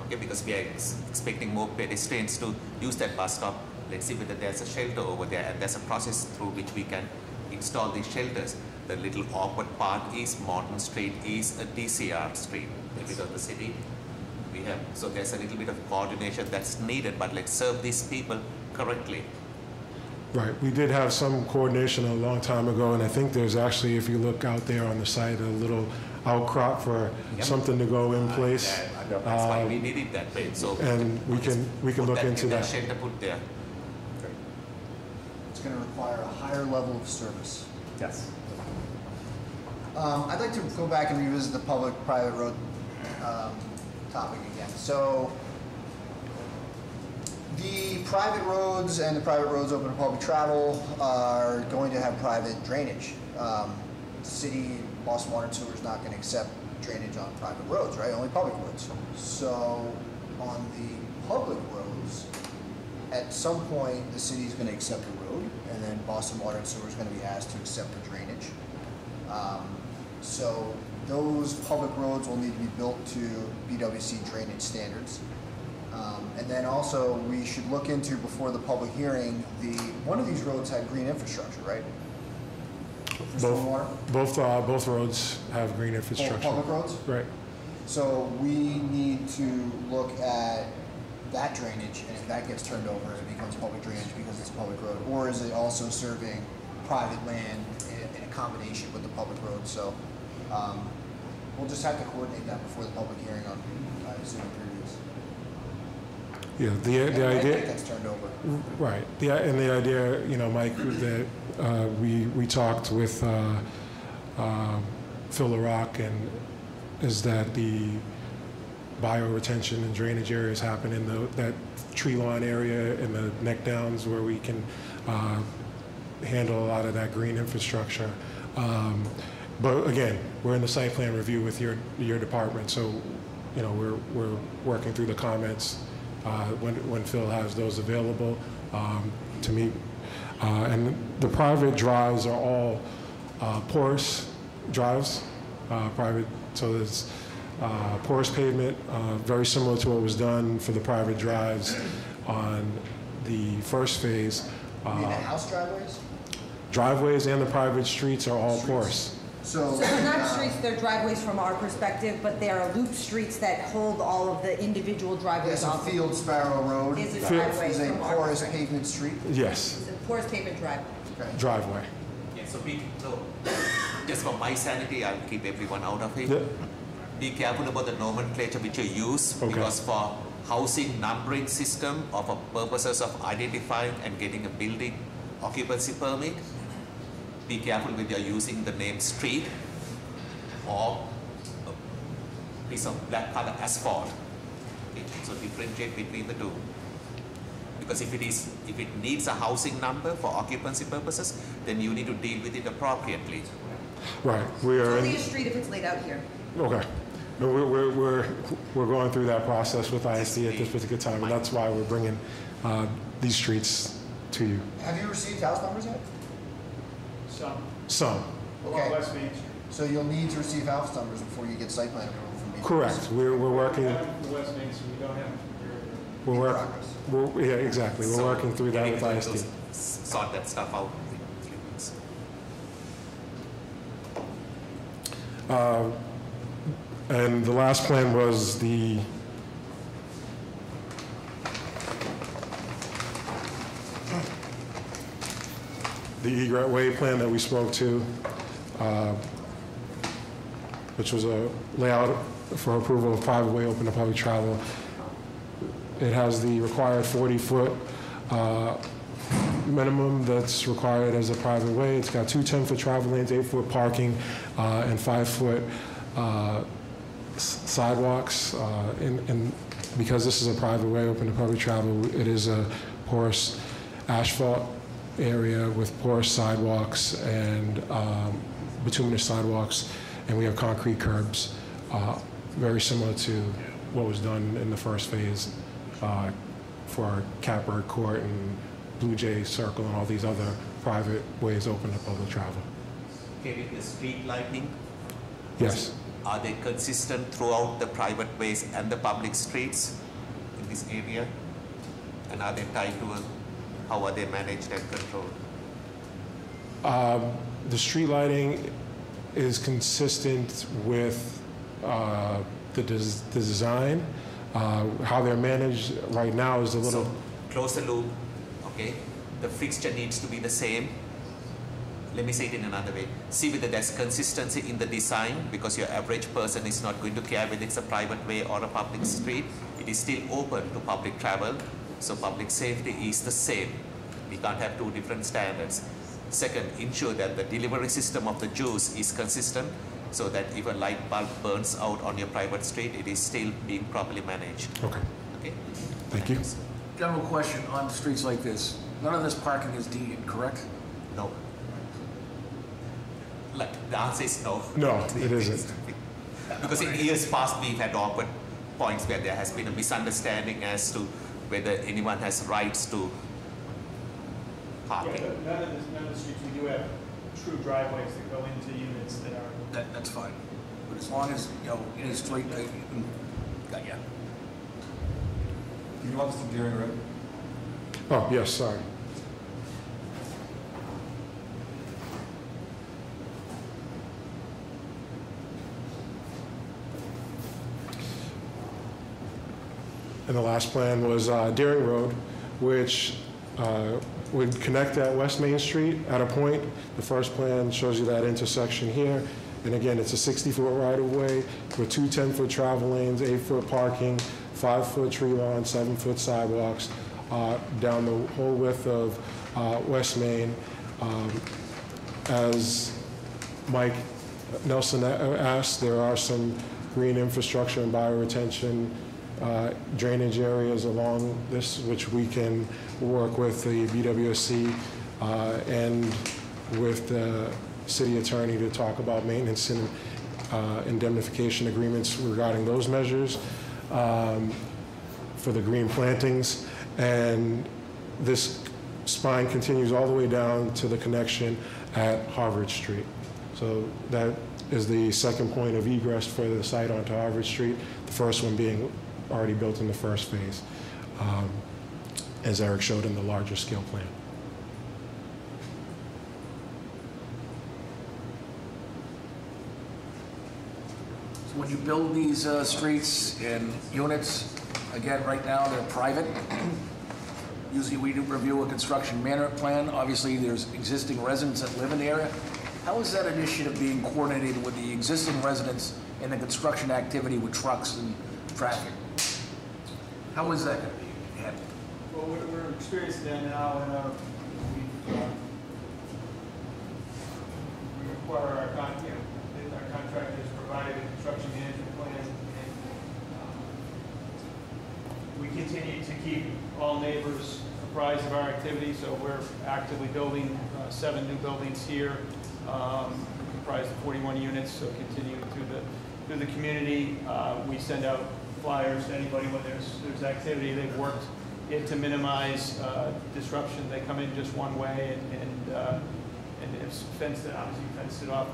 Okay, because we are expecting more pedestrians to use that bus stop. Let's see whether there's a shelter over there, and there's a process through which we can install these shelters. The little awkward part is Morton Street is a DCR street, a bit of the city. So there's a little bit of coordination that's needed, but let's serve these people correctly. Right. We did have some coordination a long time ago, and I think there's actually, if you look out there on the site, a little outcrop for something to go in place. That's why we needed that way. So and we can look into that. Shelter put there. It's going to require a higher level of service. Yes. I'd like to go back and revisit the public-private road topic again. So the private roads and the private roads open to public travel are going to have private drainage. The city, Boston Water and Sewer is not going to accept drainage on private roads, right? Only public roads. So on the public roads, at some point, the city is going to accept the road, and then Boston Water and Sewer is going to be asked to accept the drainage. So those public roads will need to be built to BWC drainage standards. And then also, we should look into, before the public hearing, one of these roads had green infrastructure, right? Both roads have green infrastructure. Both public roads? Right. So we need to look at that drainage, and if that gets turned over, it becomes public drainage because it's a public road, or is it also serving private land in a combination with the public road? So we'll just have to coordinate that before the public hearing on Zoom previous. Yeah, the idea. That gets turned over. Right. And the idea, Mike, that we talked with Phil LaRock, and is that the bioretention and drainage areas happen in that tree lawn area in the neck downs where we can handle a lot of that green infrastructure. But again, we're in the site plan review with your department, so we're working through the comments when Phil has those available to meet. And the private drives are all porous drives, private. So there's porous pavement, very similar to what was done for the private drives on the first phase. You mean the house driveways? Driveways and the private streets are all porous. So they're not streets, they're driveways from our perspective, but they are loop streets that hold all of the individual driveways Yes, off. Field Sparrow Road Is a driveway is a from our porous perspective. pavement street. Yes. It's a porous pavement driveway. Okay. Driveway. Yeah, so just for my sanity, I'll keep everyone out of it. Yeah. Be careful about the nomenclature which you use, Okay. because for housing numbering system or for purposes of identifying and getting a building occupancy permit, be careful with your using the name street or a piece of black color asphalt. Okay, so differentiate between the two. Because if it needs a housing number for occupancy purposes, then you need to deal with it appropriately. Right. We It's are only a street if it's laid out here. Okay. And we're going through that process with ISD at this particular time, and that's why we're bringing these streets to you. Have you received house numbers yet? Some. Okay. West Main Street. So you'll need to receive house numbers before you get site plan approval from BWC. Correct. We're working. We have them for West Main Street, we don't have them for We're working. Progress. Yeah, exactly. We're working through that with ISD. Sort that stuff out in a few weeks. And the last plan was the Egret Way plan that we spoke to, which was a layout for approval of private way open to public travel. It has the required 40-foot minimum that's required as a private way. It's got two 10-foot travel lanes, 8-foot parking, and 5-foot sidewalks. And because this is a private way open to public travel, it is a porous asphalt area with porous sidewalks and bituminous sidewalks, and we have concrete curbs, very similar to what was done in the first phase for Catbird Court and Blue Jay Circle and all these other private ways open to public travel. Okay, with the street lighting, Yes. Are they consistent throughout the private ways and the public streets in this area? And are they tied to how are they managed and controlled? The street lighting is consistent with the design. How they're managed right now is a little... So, close the loop, okay? The fixture needs to be the same. Let me say it in another way. See whether there's consistency in the design, because your average person is not going to care whether it's a private way or a public street. It is still open to public travel, so public safety is the same. We can't have two different standards. Second, ensure that the delivery system of the juice is consistent, so that if a light bulb burns out on your private street, it is still being properly managed. Okay. Okay. Thank you. General question on streets like this. None of this parking is deeded, correct? No. Like, the answer is no. No, it isn't. Because in years past, we've had awkward points where there has been a misunderstanding as to whether anyone has rights to parking. Yeah, none of the streets, we do have true driveways that go into units that are... That's fine. But as long as, you know, in a straight, yeah. Can you walk us through Deering Road? Oh, yes, sorry. And the last plan was Deering Road, which would connect at West Main Street at a point. The first plan shows you that intersection here. And again, it's a 60-foot right-of-way with two 10-foot travel lanes, 8-foot parking, 5-foot tree lawn, 7-foot sidewalks down the whole width of West Main. As Mike Nelson asked, there are some green infrastructure and bioretention drainage areas along this, which we can work with the BWSC and with the city attorney to talk about maintenance and indemnification agreements regarding those measures for the green plantings. And this spine continues all the way down to the connection at Harvard Street. So that is the second point of egress for the site onto Harvard Street, the first one being already built in the first phase, as Eric showed in the larger scale plan. So when you build these streets and units, again, right now they're private. Usually we do review a construction management plan. Obviously there's existing residents that live in the area. How is that initiative being coordinated with the existing residents and the construction activity with trucks and traffic? How is that going to be handled? Well, we're experiencing that now, and we require our contractors provided a construction management plan, and we continue to keep all neighbors apprised of our activity. So we're actively building 7 new buildings here, comprised of 41 units. So continuing through the community, we send out flyers to anybody when there's activity. They've worked it to minimize disruption. They come in just one way, and it's fenced it off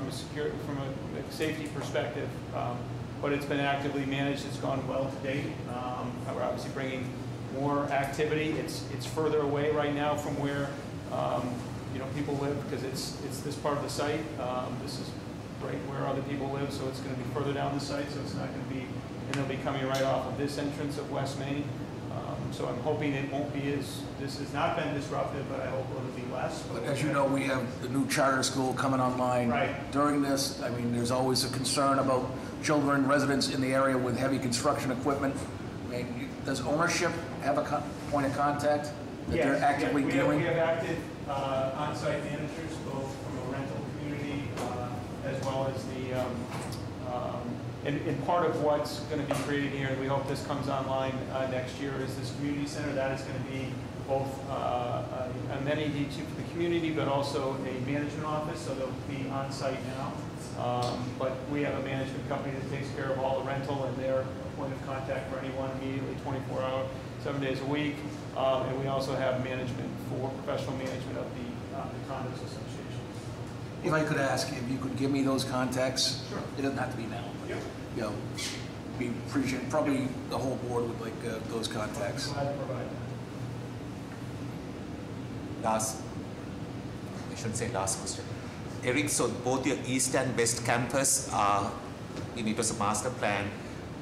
from a safety perspective. But it's been actively managed. It's gone well to date. We're obviously bringing more activity. It's further away right now from where people live, because it's this part of the site. This is right where other people live, so it's going to be further down the site. So it's not going to be. And they'll be coming right off of this entrance of West Main. So I'm hoping it won't be this has not been disruptive, but I hope it'll be less. But as you know, we have the new charter school coming online. Right. During this, I mean, there's always a concern about children, residents in the area with heavy construction equipment. I mean, does ownership have a point of contact that they're actively dealing? We have active on-site managers, both from a rental community as well as the and part of what's going to be created here, and we hope this comes online next year, is this community center. That is going to be both amenity to the community, but also a management office, so they'll be on site now. But we have a management company that takes care of all the rental, and they're a point of contact for anyone immediately, 24 hours, 7 days a week. And we also have management for professional management of the condos association. If I could ask, if you could give me those contacts? Sure. It doesn't have to be now, but, Yeah. you know, be appreciated. Probably the whole board would like those contacts. Glad to provide that. Last, I shouldn't say last question. Eric, so both your east and west campus are, it was a master plan,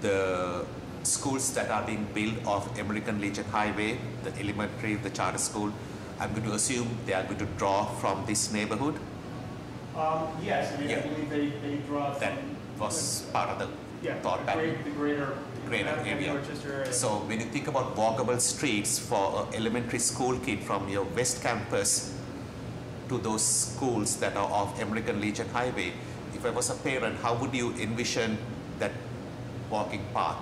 the schools that are being built off American Legion Highway, the elementary, the charter school, I'm going to assume they are going to draw from this neighborhood? Yes, I mean, I Yeah. believe they draw from. That was part of the Yeah, thought pattern. the greater. Greater area. Dorchester area. So when you think about walkable streets for an elementary school kid from your west campus to those schools that are off American Legion Highway, if I was a parent, how would you envision that walking path?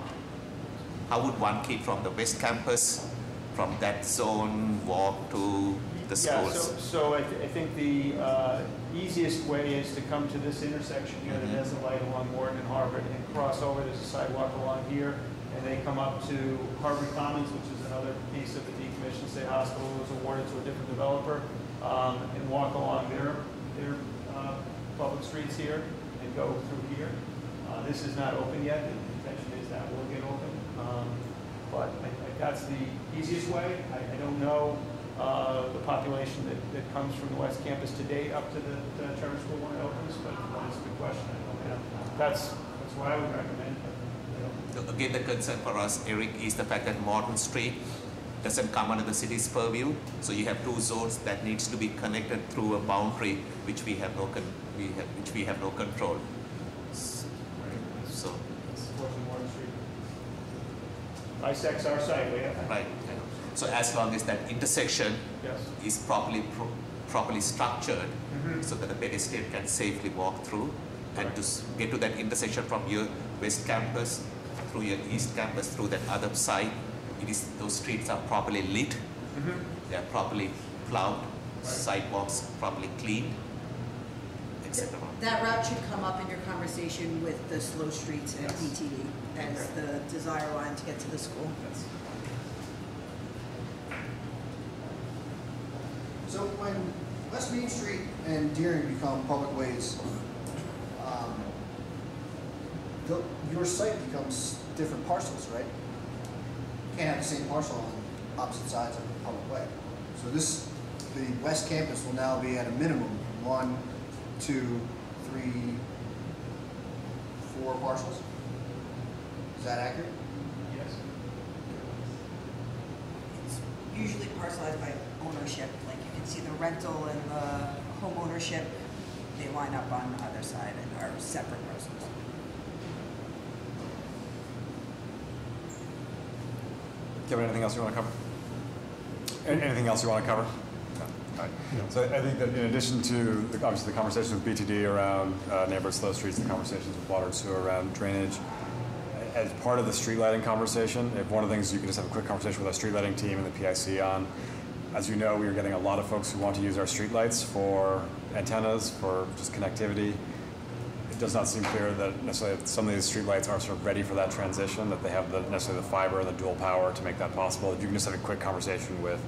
How would one kid from the west campus, from that zone, walk to the schools? Yeah, so I think the easiest way is to come to this intersection here that has a light along Morgan and Harvard and cross over. There's a sidewalk along here, and they come up to Harvard Commons, which is another piece of the decommissioned state hospital that was awarded to a different developer, and walk along their public streets here and go through here. This is not open yet. The intention is that will get open. But that's the easiest way. I don't know the population that comes from the West Campus to date up to the charter school when it opens, but that's a good question. I don't know. That's what I would recommend. So again, the concern for us, Eric, is the fact that Morton Street doesn't come under the city's purview. So you have two zones that needs to be connected through a boundary which we have no control. So Morton Street bisects our site. right. So as long as that intersection Yes. is properly structured, so that the pedestrian can safely walk through, and to get to that intersection from your west campus through your east campus through that other side, those streets are properly lit, they are properly plowed, sidewalks properly cleaned, etc. That route should come up in your conversation with the slow streets and PTD as the desire line to get to the school. So when West Main Street and Deering become public ways, your site becomes different parcels, right? You can't have the same parcel on opposite sides of the public way. So the West Campus will now be at a minimum 1, 2, 3, 4 parcels? Is that accurate? Yes. It's usually parcelized by ownership, like you can see the rental and the home ownership, they line up on either side and are separate parcels. Kevin, anything else you want to cover? Anything else you want to cover? No. All right. So I think that in addition to obviously the conversations with BTD around neighborhood slow streets, the conversations with water and sewer around drainage, as part of the street lighting conversation, if one of the things you can just have a quick conversation with our street lighting team and the PIC on, as you know, we are getting a lot of folks who want to use our street lights for antennas, for just connectivity. It does not seem clear that necessarily some of these street lights aren't sort of ready for that transition, that they have necessarily the fiber and the dual power to make that possible. If you can just have a quick conversation with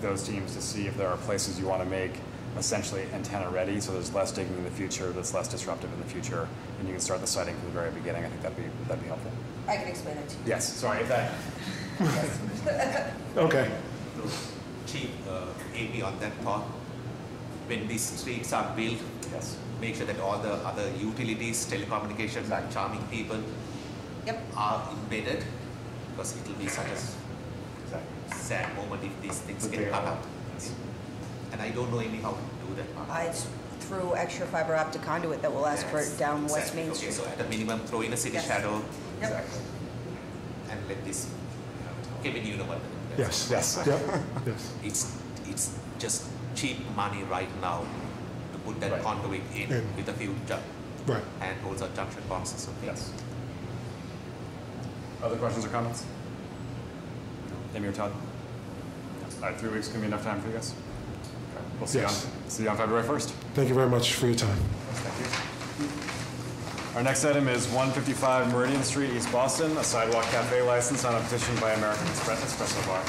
those teams to see if there are places you want to make essentially antenna ready, so there's less digging in the future, that's less disruptive in the future, and you can start the siting from the very beginning. I think that'd be helpful. I can explain it to you. Yes, sorry, if that. Okay. Chief, AB on that thought, when these streets are built, Yes. make sure that all the other utilities, telecommunications, and charming people are embedded, because it will be such a sad moment if these things get cut out. And I don't know anyhow to do that part. It's through extra fiber optic conduit that will ask for it down West Main Okay, Street. so at a minimum, throw in a city Yes. shadow Yep. and let this. Kevin, you know what? Yes. Yes. Yep. Yes. It's just cheap money right now to put that Right. conduit in In. with a few Right. handholds or junction boxes. So Yes. Other questions or comments? Amy or Todd? All right, 3 weeks can be enough time for you guys? Okay. We'll see, Yes. see you on February 1st. Thank you very much for your time. Thank you. Our next item is 155 Meridian Street, East Boston, a sidewalk cafe license on a petition by American Espresso Bar.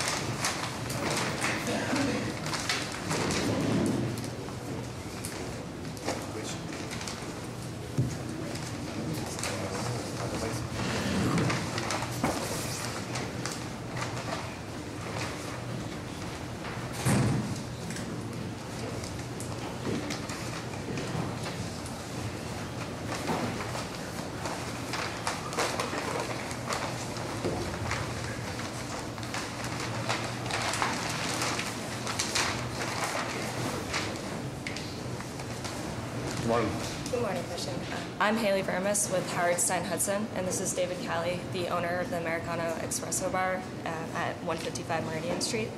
morning. Good morning, Commission. I'm Haley Vermis with Howard Stein Hudson, and this is David Callie, the owner of the Americano Espresso Bar at 155 Meridian Street.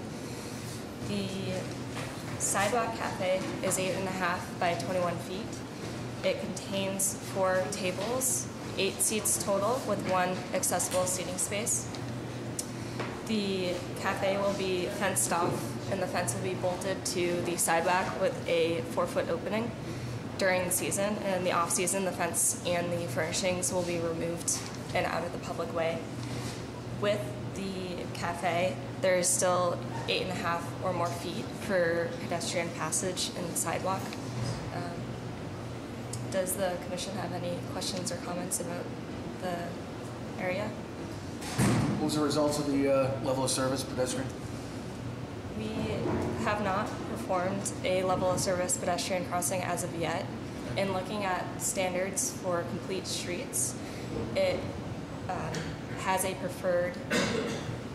The Sidewalk Cafe is 8.5 by 21 feet. It contains 4 tables, 8 seats total, with 1 accessible seating space. The cafe will be fenced off, and the fence will be bolted to the sidewalk with a 4-foot opening during the season. And in the off-season, the fence and the furnishings will be removed and out of the public way. With the cafe, there is still 8.5 or more feet for pedestrian passage and sidewalk. Does the Commission have any questions or comments about the area? What was the results of the level of service pedestrian? We have not performed a level of service pedestrian crossing as of yet. In looking at standards for complete streets, it has a preferred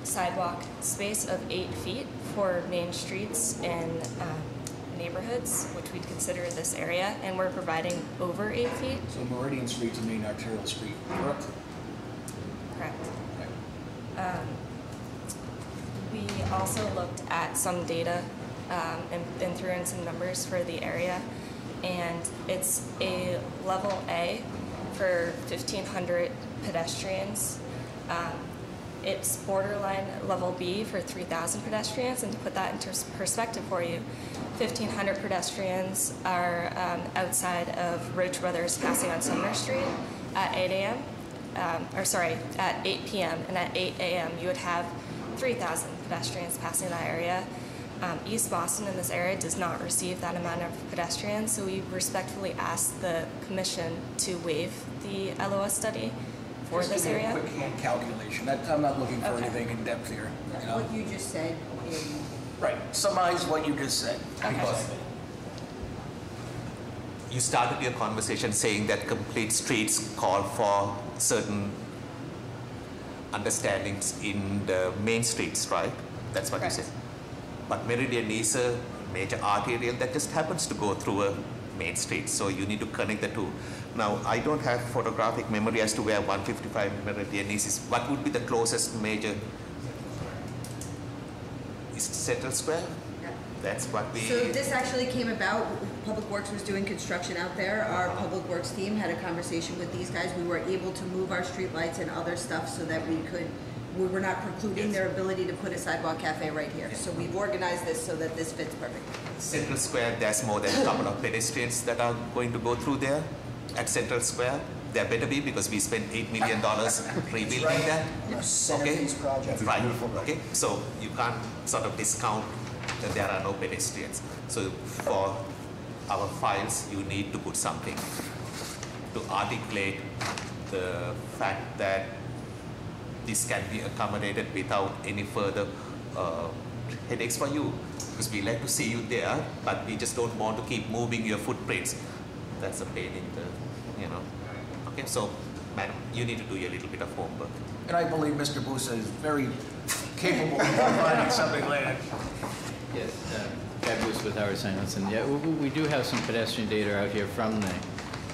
sidewalk space of 8 feet for main streets and neighborhoods, which we'd consider this area, and we're providing over 8 feet. So Meridian Street's the main arterial street, correct? Correct. We also looked at some data and threw in some numbers for the area, and it's a level A for 1,500 pedestrians. It's borderline level B for 3,000 pedestrians, and to put that into perspective for you, 1,500 pedestrians are outside of Roach Brothers passing on Sumner Street at 8 a.m. At 8 p.m. and at 8 a.m. you would have 3,000 pedestrians passing that area. East Boston in this area does not receive that amount of pedestrians, so we respectfully ask the Commission to waive the LOS study for Just this give me area. a quick hand calculation. I'm not looking for Okay. anything in depth here. You know? What you just said in Right. Summarize what you just said. Because you started your conversation saying that complete streets call for certain understandings in the main streets, right? That's what Correct. you said. But Meridian is a major arterial that just happens to go through a main street, so you need to connect the two. Now, I don't have photographic memory as to where 155 Meridian is. What would be the closest major? Is it Central Square? Yeah. That's what we... So this actually came about, Public Works was doing construction out there. Our Public Works team had a conversation with these guys. We were able to move our streetlights and other stuff so that we were not precluding their ability to put a sidewalk cafe right here. So we've organized this so that this fits perfectly. Central Square, there's more than a couple of pedestrians that are going to go through there at Central Square. There better be, because we spent $8 million rebuilding that. Centerpiece project. Right. Okay. So you can't sort of discount that there are no pedestrians. So for our files, you need to put something to articulate the fact that this can be accommodated without any further headaches for you. Because we like to see you there, but we just don't want to keep moving your footprints. That's a pain in the, you know. Okay, so, madam, you need to do a little bit of homework. And I believe Mr. Busa is very capable of providing something like that. Yes, Ted Busa with Howard Stein Hudson. Yeah, we do have some pedestrian data out here from the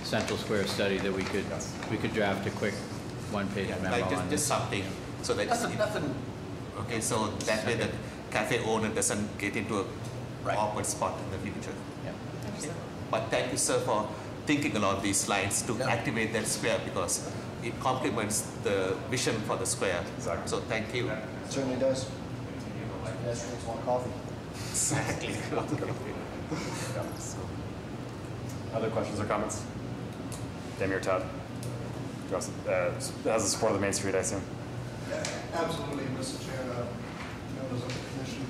Central Square study that we could draft a quick one-page memo Like on. just something, so that Nothing. okay, so that way the cafe owner doesn't get into a awkward spot in the future. Yeah. Okay. But thank you, sir, for thinking along these lines to activate that square, because it complements the vision for the square. Exactly. So thank you. It certainly does. Pedestrians want coffee. Exactly. Other questions or comments? Damir Todd. Has the support of the Main Street, I assume. Yeah, absolutely, Mr. Chair. Members of the Commission,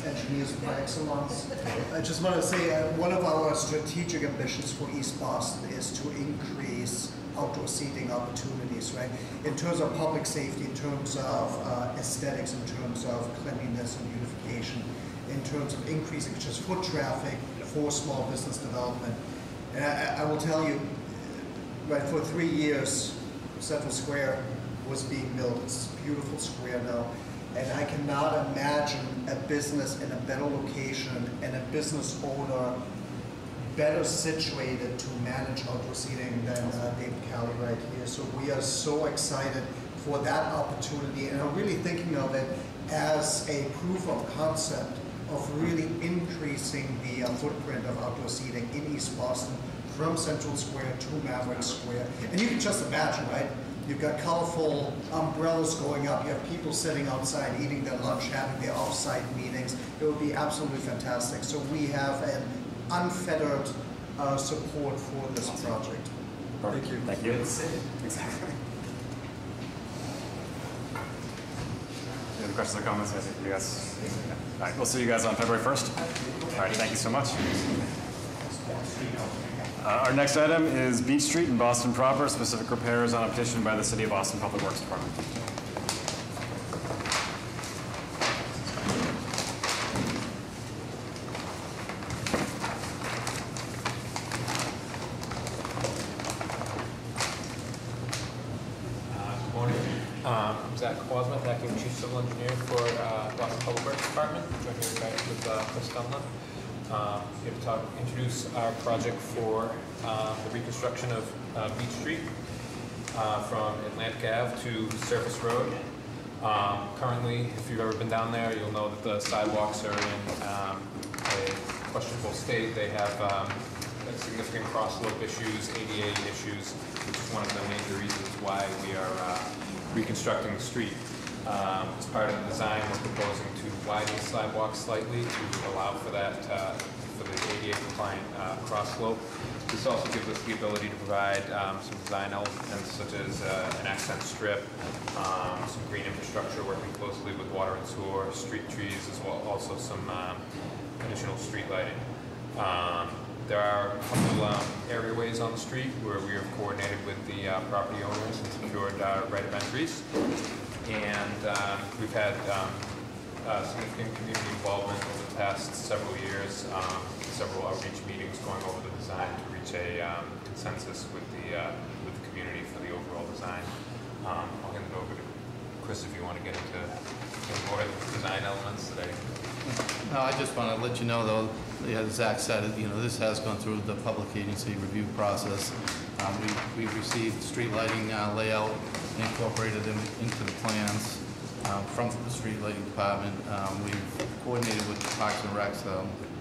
engineers par excellence. I just want to say one of our strategic ambitions for East Boston is to increase outdoor seating opportunities, right? In terms of public safety, in terms of aesthetics, in terms of cleanliness and beautification, in terms of increasing just foot traffic for small business development. And I will tell you, right, for 3 years, Central Square was being built. It's a beautiful square now. And I cannot imagine a business in a better location and a business owner better situated to manage outdoor seating than David Cali right here. So we are so excited for that opportunity, and I'm really thinking of it as a proof of concept of really increasing the footprint of outdoor seating in East Boston from Central Square to Maverick Square. And you can just imagine, right? You've got colorful umbrellas going up. You have people sitting outside eating their lunch, having their off-site meetings. It would be absolutely fantastic. So we have an unfettered support for this project. Perfect. Thank you. Exactly. Any other questions or comments? You guys? All right, we'll see you guys on February 1st. All right, thank you so much. Our next item is Beach Street in Boston proper, specific repairs on a petition by the City of Boston Public Works Department. Good morning. I'm Zach Kwasma, acting Chief Civil Engineer for Boston Public Works Department. Joined here with Chris Dunlap. Here to introduce our project for the reconstruction of Beach Street from Atlantic Ave to Surface Road. Currently, if you've ever been down there, you'll know that the sidewalks are in a questionable state. They have significant cross-slope issues, ADA issues, which is one of the major reasons why we are reconstructing the street. As part of the design, we're proposing to widen the sidewalk slightly to allow for that, for the ADA compliant cross slope. This also gives us the ability to provide some design elements such as an accent strip, some green infrastructure working closely with water and sewer, street trees, as well also some additional street lighting. There are a couple areaways on the street where we have coordinated with the property owners and secured right of entries. And we've had significant community involvement over the past several years, several outreach meetings going over the design to reach a consensus with the community for the overall design. I'll hand it over to Chris if you want to get into more design elements today. No, I just want to let you know, though, as Zach said, this has gone through the public agency review process. We've received street lighting layout and incorporated them into the plans from the street lighting department. We've coordinated with Parks and Recs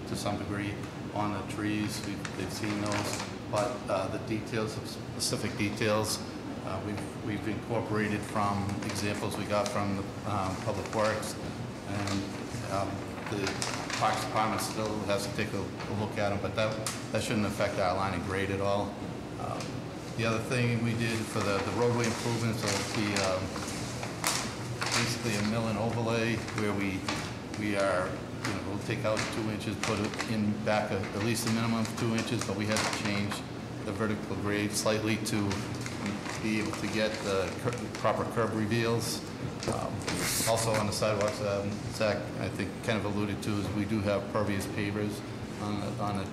to some degree on the trees. They've seen those, but the details, specific details, we've incorporated from examples we got from the Public Works, and the Parks Department still has to take a look at them, but that shouldn't affect our line of grade at all. The other thing we did for the roadway improvements will be basically a mill and overlay where we are, we'll take out 2 inches, put it in back at least a minimum of 2 inches, but we had to change the vertical grade slightly to be able to get the proper curb reveals. Also on the sidewalks, Zach, I think, kind of alluded to, is we do have pervious pavers on the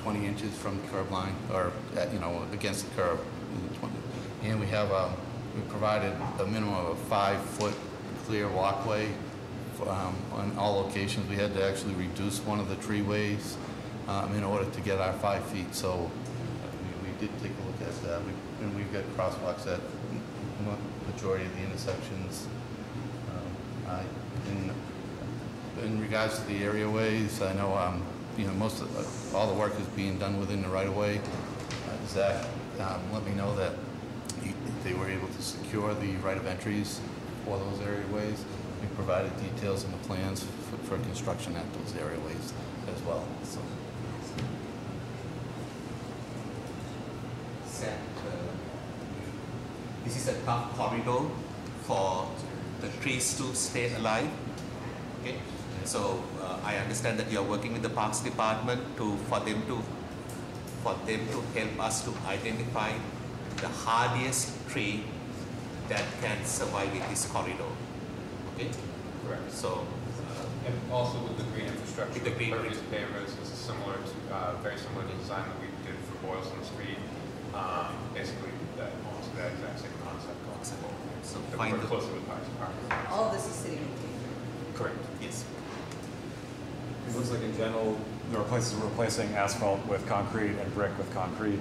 20 inches from the curb line, or against the curb. And we have we provided a minimum of a 5-foot clear walkway on all locations. We had to actually reduce one of the treeways in order to get our 5 feet. So we did take a look at that. And we've got crosswalks at majority of the intersections. In regards to the areaways, I know most of all the work is being done within the right-of-way. Zach let me know that they were able to secure the right of entries for those areaways. We provided details in the plans for construction at those areaways as well. So. This is a tough corridor for the trees to stay alive. Okay, so I understand that you are working with the Parks Department for them to help us to identify the hardiest tree that can survive in this corridor. Okay, correct. So and also with the green infrastructure, with the green pervious pavers is similar to very similar to the design that we did for Boylston Street. Basically, almost that exact same concept going forward. So we work closely with Parks Department. All of this is city maintained. Correct. Yes. It looks like in general, we're replacing asphalt with concrete and brick with concrete.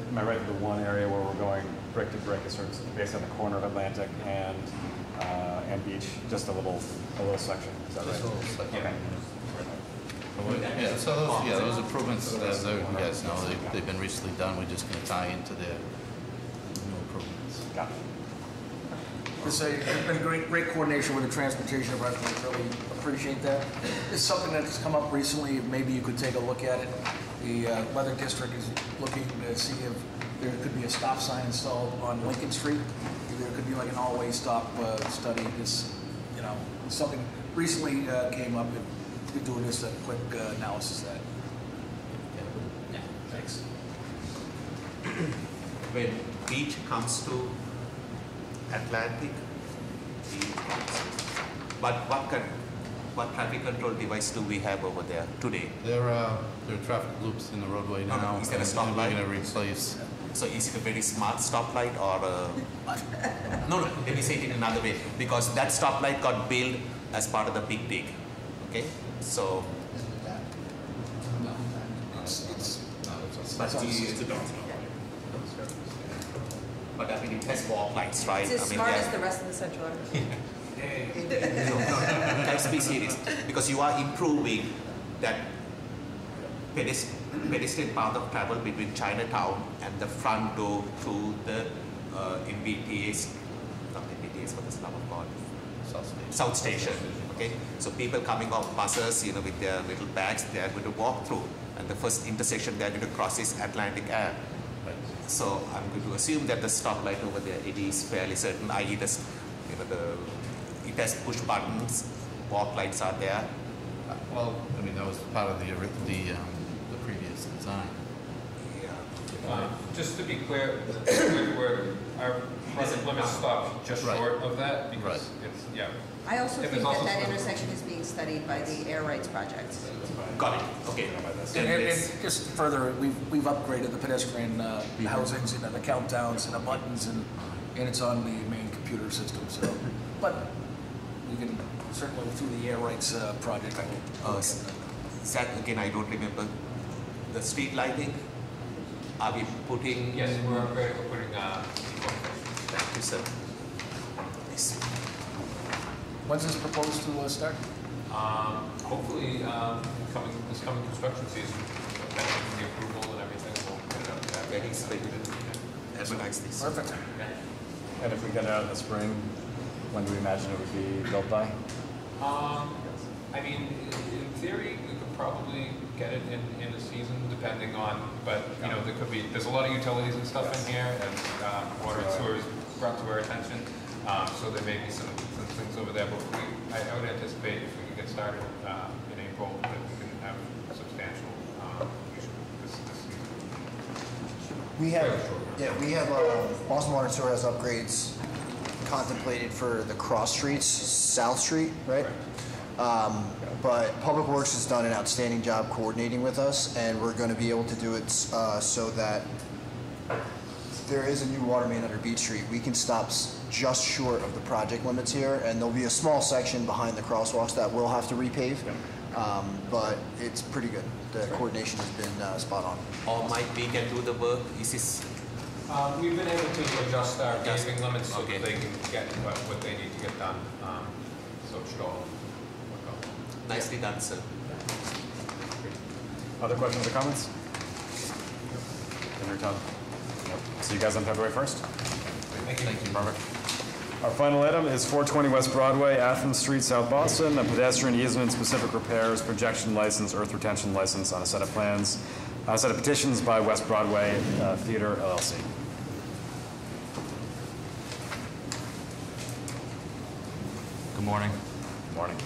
Am I right that the one area where we're going brick to brick is sort of based on the corner of Atlantic and Beach, just a little section, is that right? Just a little section. Okay. Yeah, so those improvements, as you guys know, they've been recently done. We're just going to tie into their new improvements. Got it. There's been great coordination with the transportation department. I really appreciate that. It's something that's come up recently. Maybe you could take a look at it. The Weather District is looking to see if there could be a stop sign installed on Lincoln Street. There could be like an all-way stop study. This, something recently came up. We're doing just a quick analysis of that. Yeah, thanks. When Beach comes to Atlantic, but what traffic control device do we have over there today? There are traffic loops in the roadway now. Is there a stoplight? We're going to replace. So is it a very smart stoplight or no, let me say it in another way. Because that stoplight got built as part of the big dig. Okay? So but I mean it has walk lights, right? It's as smart as the rest of the Central Army. Let's be serious, because you are improving that pedestrian path of travel between Chinatown and the front door to the MBTA's, not MBTA's, but the name of God, South Station. Okay, so people coming off buses, with their little bags, they are going to walk through, and the first intersection they are going to cross is Atlantic Ave. So I'm going to assume that the stoplight over there, it is fairly certain, i.e. it has push buttons, walk lights are there. Well, I mean, that was part of the previous design. Yeah. Just to be clear, our present limit stops just short of that because it's, I also think that intersection is being studied by the Air Rights Project. Got it. Okay. And just further, we've upgraded the pedestrian housings and the countdowns and the buttons, and it's on the main computer system. So, but we can certainly through the Air Rights project. Zach, again, I don't remember the street lighting. Are we putting? Yes, we're upgrading. We're putting. Thank you, sir. Yes. When's this proposed to start? Hopefully, this coming construction season, depending on the approval and everything, we'll get it up to that. Very excited. Advertise this. Perfect. And if we get it out in the spring, when do we imagine it would be built by? I mean, in theory, we could probably get it in a season, depending on, but there's a lot of utilities and stuff in here, and water and sewer is brought to our attention, so there may be some things over there, but I would anticipate if we could get started in April, that we can have substantial use this season. We have Boston Water and Sewer has upgrades contemplated for the cross streets, South Street, right? But Public Works has done an outstanding job coordinating with us, and we're going to be able to do it so that there is a new water main under Beach Street. We can stop just short of the project limits here, and there'll be a small section behind the crosswalks that we'll have to repave, but it's pretty good. The coordination has been spot on. Or might we can do the work? Is this? We've been able to adjust our paving limits so that they can get what they need to get done, so it should all work out. Nicely done, sir. Other questions or comments? Dinner time. See you guys on February 1st. Thank you. Perfect. Our final item is 420 West Broadway, Athens Street, South Boston, a pedestrian easement, specific repairs, projection license, earth retention license on a set of plans, a set of petitions by West Broadway Theater, LLC. Good morning. Good morning.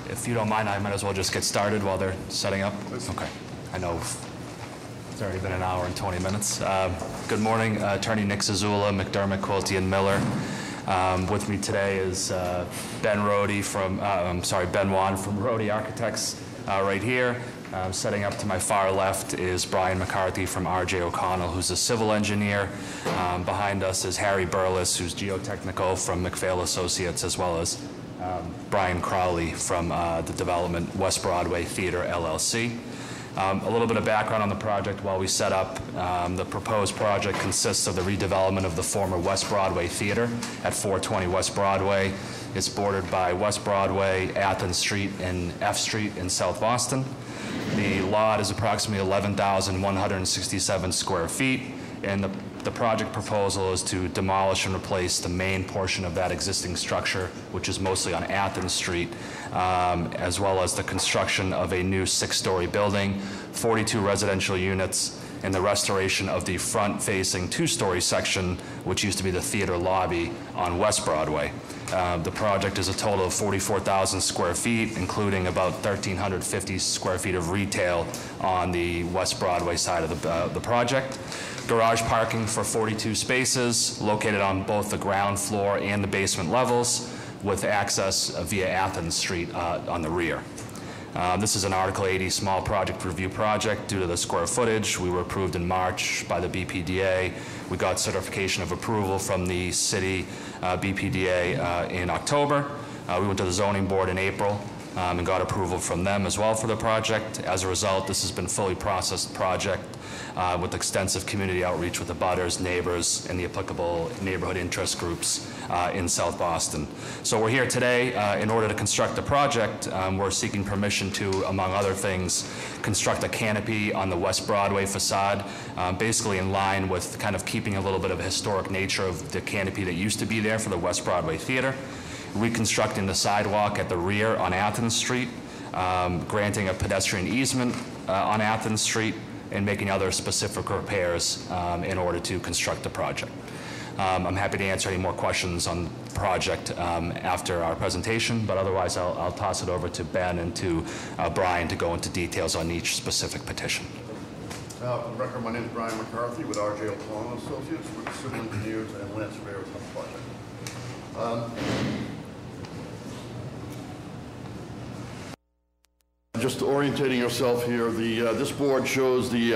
If you don't mind, I might as well just get started while they're setting up. Okay. I know it's already been an hour and 20 minutes. Good morning, Attorney Nick Zazula, McDermott, Quilty, and Miller. With me today is Ben Wan from Rohde Architects right here. Setting up to my far left is Brian McCarthy from R.J. O'Connell, who's a civil engineer. Behind us is Harry Burles, who's geotechnical from McPhail Associates, as well as Brian Crowley from the development West Broadway Theater, LLC. A little bit of background on the project while we set up. The proposed project consists of the redevelopment of the former West Broadway Theater at 420 West Broadway. It's bordered by West Broadway, Athens Street, and F Street in South Boston. The lot is approximately 11,167 square feet, and the project proposal is to demolish and replace the main portion of that existing structure, which is mostly on Athens Street, as well as the construction of a new 6-story building, 42 residential units, and the restoration of the front-facing 2-story section, which used to be the theater lobby on West Broadway. The project is a total of 44,000 square feet, including about 1,350 square feet of retail on the West Broadway side of the project. Garage parking for 42 spaces located on both the ground floor and the basement levels, with access via Athens Street on the rear. This is an Article 80 small project review project due to the square footage. We were approved in March by the BPDA. We got certification of approval from the city BPDA in October. We went to the zoning board in April and got approval from them as well for the project. As a result, this has been a fully processed project with extensive community outreach with the abutters, neighbors, and the applicable neighborhood interest groups in South Boston. So we're here today in order to construct the project. We're seeking permission to, among other things, construct a canopy on the West Broadway facade, basically in line with kind of keeping a little bit of a historic nature of the canopy that used to be there for the West Broadway Theater, reconstructing the sidewalk at the rear on Athens Street, granting a pedestrian easement on Athens Street, and making other specific repairs in order to construct the project. I'm happy to answer any more questions on the project after our presentation, but otherwise I'll toss it over to Ben and to Brian to go into details on each specific petition. For the record, my name is Brian McCarthy with R.J. O'Connell Associates, with civil engineers and land surveyors on the project. Just orientating yourself here, this board shows the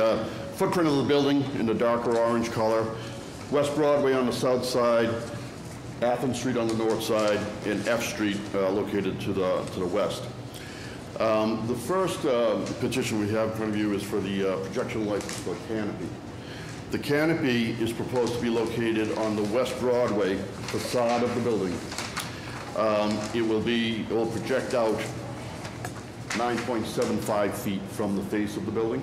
footprint of the building in the darker orange color, West Broadway on the south side, Athens Street on the north side, and F Street located to the west. The first petition we have in front of you is for the projection lights for the canopy. The canopy is proposed to be located on the West Broadway facade of the building. It will project out 9.75 feet from the face of the building.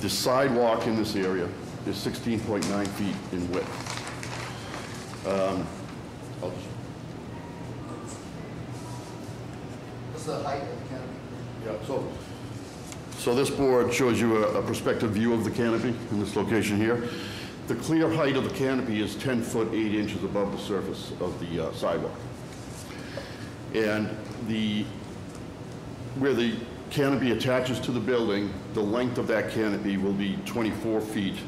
The sidewalk in this area is 16.9 feet in width. What's the height of the canopy? Yeah, so this board shows you a perspective view of the canopy in this location here. The clear height of the canopy is 10 foot 8 inches above the surface of the sidewalk. And where the canopy attaches to the building, the length of that canopy will be 24 feet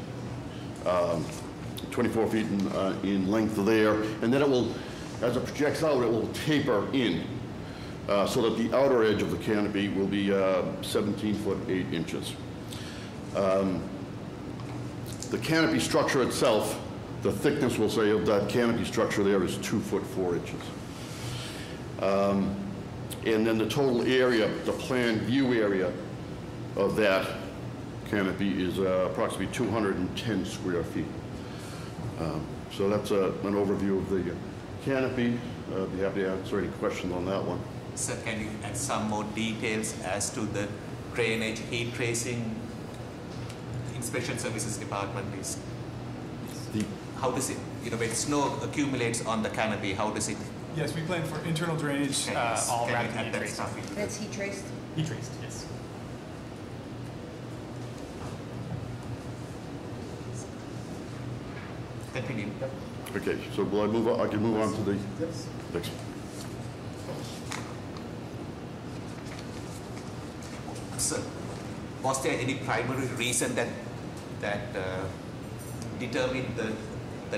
in length there, and then it will, as it projects out, it will taper in so that the outer edge of the canopy will be 17 foot 8 inches. The canopy structure itself, the thickness, we'll say, of that canopy structure there is 2 foot 4 inches. And then the total area, the planned view area of that canopy is approximately 210 square feet. So that's an overview of the canopy. I'd be happy to answer any questions on that one. Sir, can you add some more details as to the drainage, heat tracing, inspection services department, please? How does it, when snow accumulates on the canopy, how does it? Yes, we plan for internal drainage, all wrapped in heat traced. That's heat traced? Heat traced, yes. Continue. Okay, so will I move on? I can move on to the next one. Sir, was there any primary reason that determined the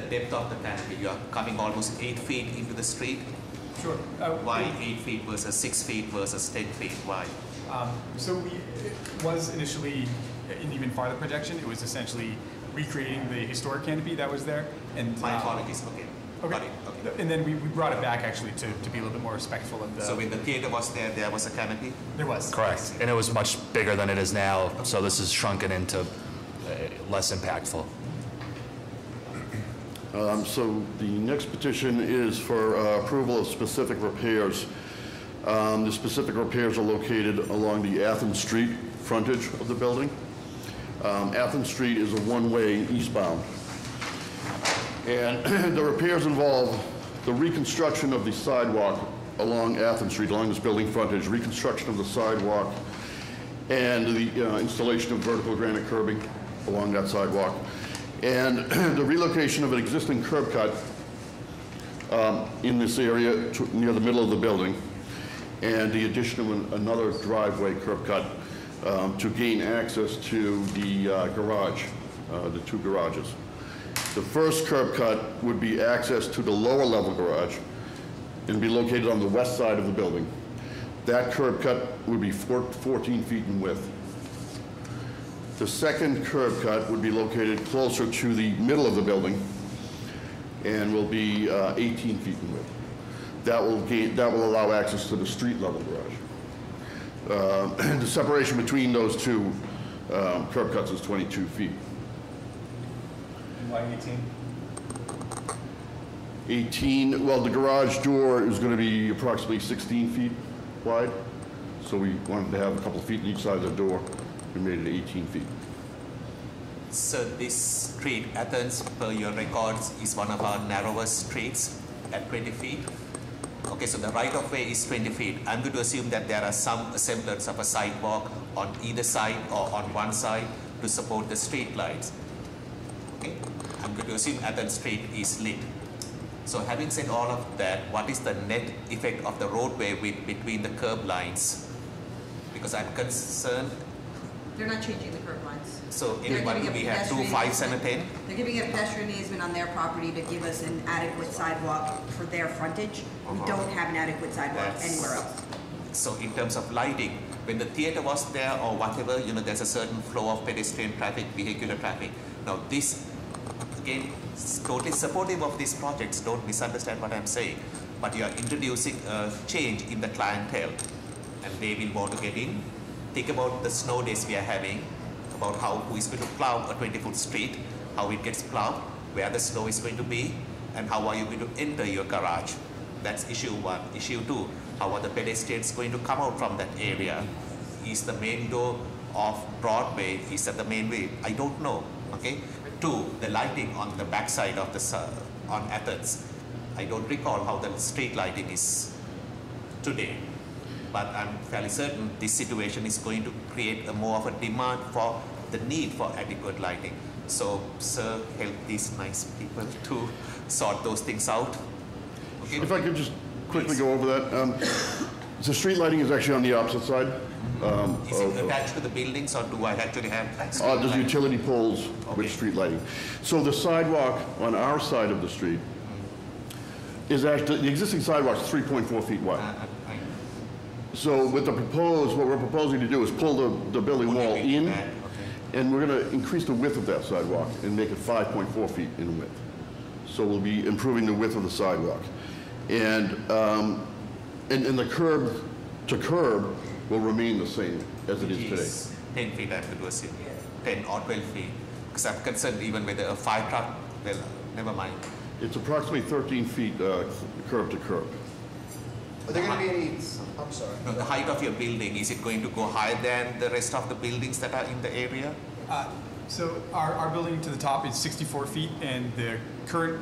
depth of the canopy? You are coming almost 8 feet into the street. Sure. Why 8 feet versus 6 feet versus 10 feet? Why? So it was initially an even farther projection. It was essentially recreating the historic canopy that was there. And my apologies. Okay. Okay. And then we brought it back actually to be a little bit more respectful of the. So when the theater was there was a canopy? There was. Correct. And it was much bigger than it is now, so this is shrunken into less impactful. So the next petition is for approval of specific repairs. The specific repairs are located along the Athens Street frontage of the building. Athens Street is a one-way eastbound. And the repairs involve the reconstruction of the sidewalk along Athens Street, along this building frontage, reconstruction of the sidewalk, and the installation of vertical granite curbing along that sidewalk, and the relocation of an existing curb cut in this area near the middle of the building, and the addition of another driveway curb cut to gain access to the garage, the two garages. The first curb cut would be access to the lower level garage and be located on the west side of the building. That curb cut would be 14 feet in width. The second curb cut would be located closer to the middle of the building and will be 18 feet in width. That will allow access to the street level garage. The separation between those two curb cuts is 22 feet. And why 18? 18, well, the garage door is going to be approximately 16 feet wide. So we wanted to have a couple of feet on each side of the door. We made it 18 feet. So this street, Athens, per your records, is one of our narrowest streets at 20 feet. Okay, so the right-of-way is 20 feet. I'm going to assume that there are some semblance of a sidewalk on either side or on one side to support the street lights. Okay, I'm going to assume Athens Street is lit. So having said all of that, what is the net effect of the roadway between the curb lines? Because I'm concerned. They're not changing the curb lines. So anybody, we have 2, 5, and 10? They're giving a pedestrian easement on their property to give us an adequate sidewalk for their frontage. We don't have an adequate sidewalk anywhere else. So in terms of lighting, when the theater was there or whatever, you know, there's a certain flow of pedestrian traffic, vehicular traffic. Now this, again, is totally supportive of these projects, don't misunderstand what I'm saying, but you are introducing a change in the clientele and they will want to get in. Think about the snow days we are having, about who is going to plow a 20-foot street, how it gets plowed, where the snow is going to be, and how are you going to enter your garage. That's issue 1. Issue 2, how are the pedestrians going to come out from that area? Is the main door of Broadway, is that the main way? I don't know, okay? 2, the lighting on the backside of the, on Athens. I don't recall how the street lighting is today. But I'm fairly certain this situation is going to create more of a demand for the need for adequate lighting. So, sir, help these nice people to sort those things out. Okay. If I could just quickly go over that. The street lighting is actually on the opposite side. Is it attached to the buildings or do I actually have there's utility poles with street lighting. So the sidewalk on our side of the street is actually, the existing sidewalk is 3.4 feet wide. So with what we're proposing to do is pull the building wall in, and we're going to increase the width of that sidewalk and make it 5.4 feet in width. So we'll be improving the width of the sidewalk. And the curb to curb will remain the same as it is today. 10 feet, I have to assume. 10 or 12 feet. Because I'm concerned even with a fire truck, well, never mind. It's approximately 13 feet curb to curb. Are there going to be any, I'm sorry. No, the height of your building, is it going to go higher than the rest of the buildings that are in the area? So our building to the top is 64 feet, and the current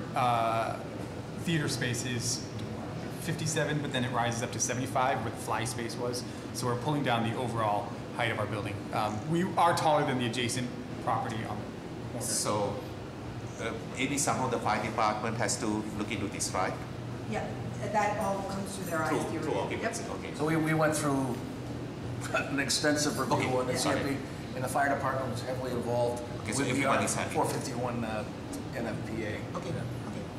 theater space is 57, but then it rises up to 75 where the fly space was. So we're pulling down the overall height of our building. We are taller than the adjacent property on the corner. So maybe somehow the fire department has to look into this, right? Yeah, that all comes through their eyes. Okay. So we went through an extensive review on the CMP, and the fire department was heavily involved with the 451 NFPA. Okay.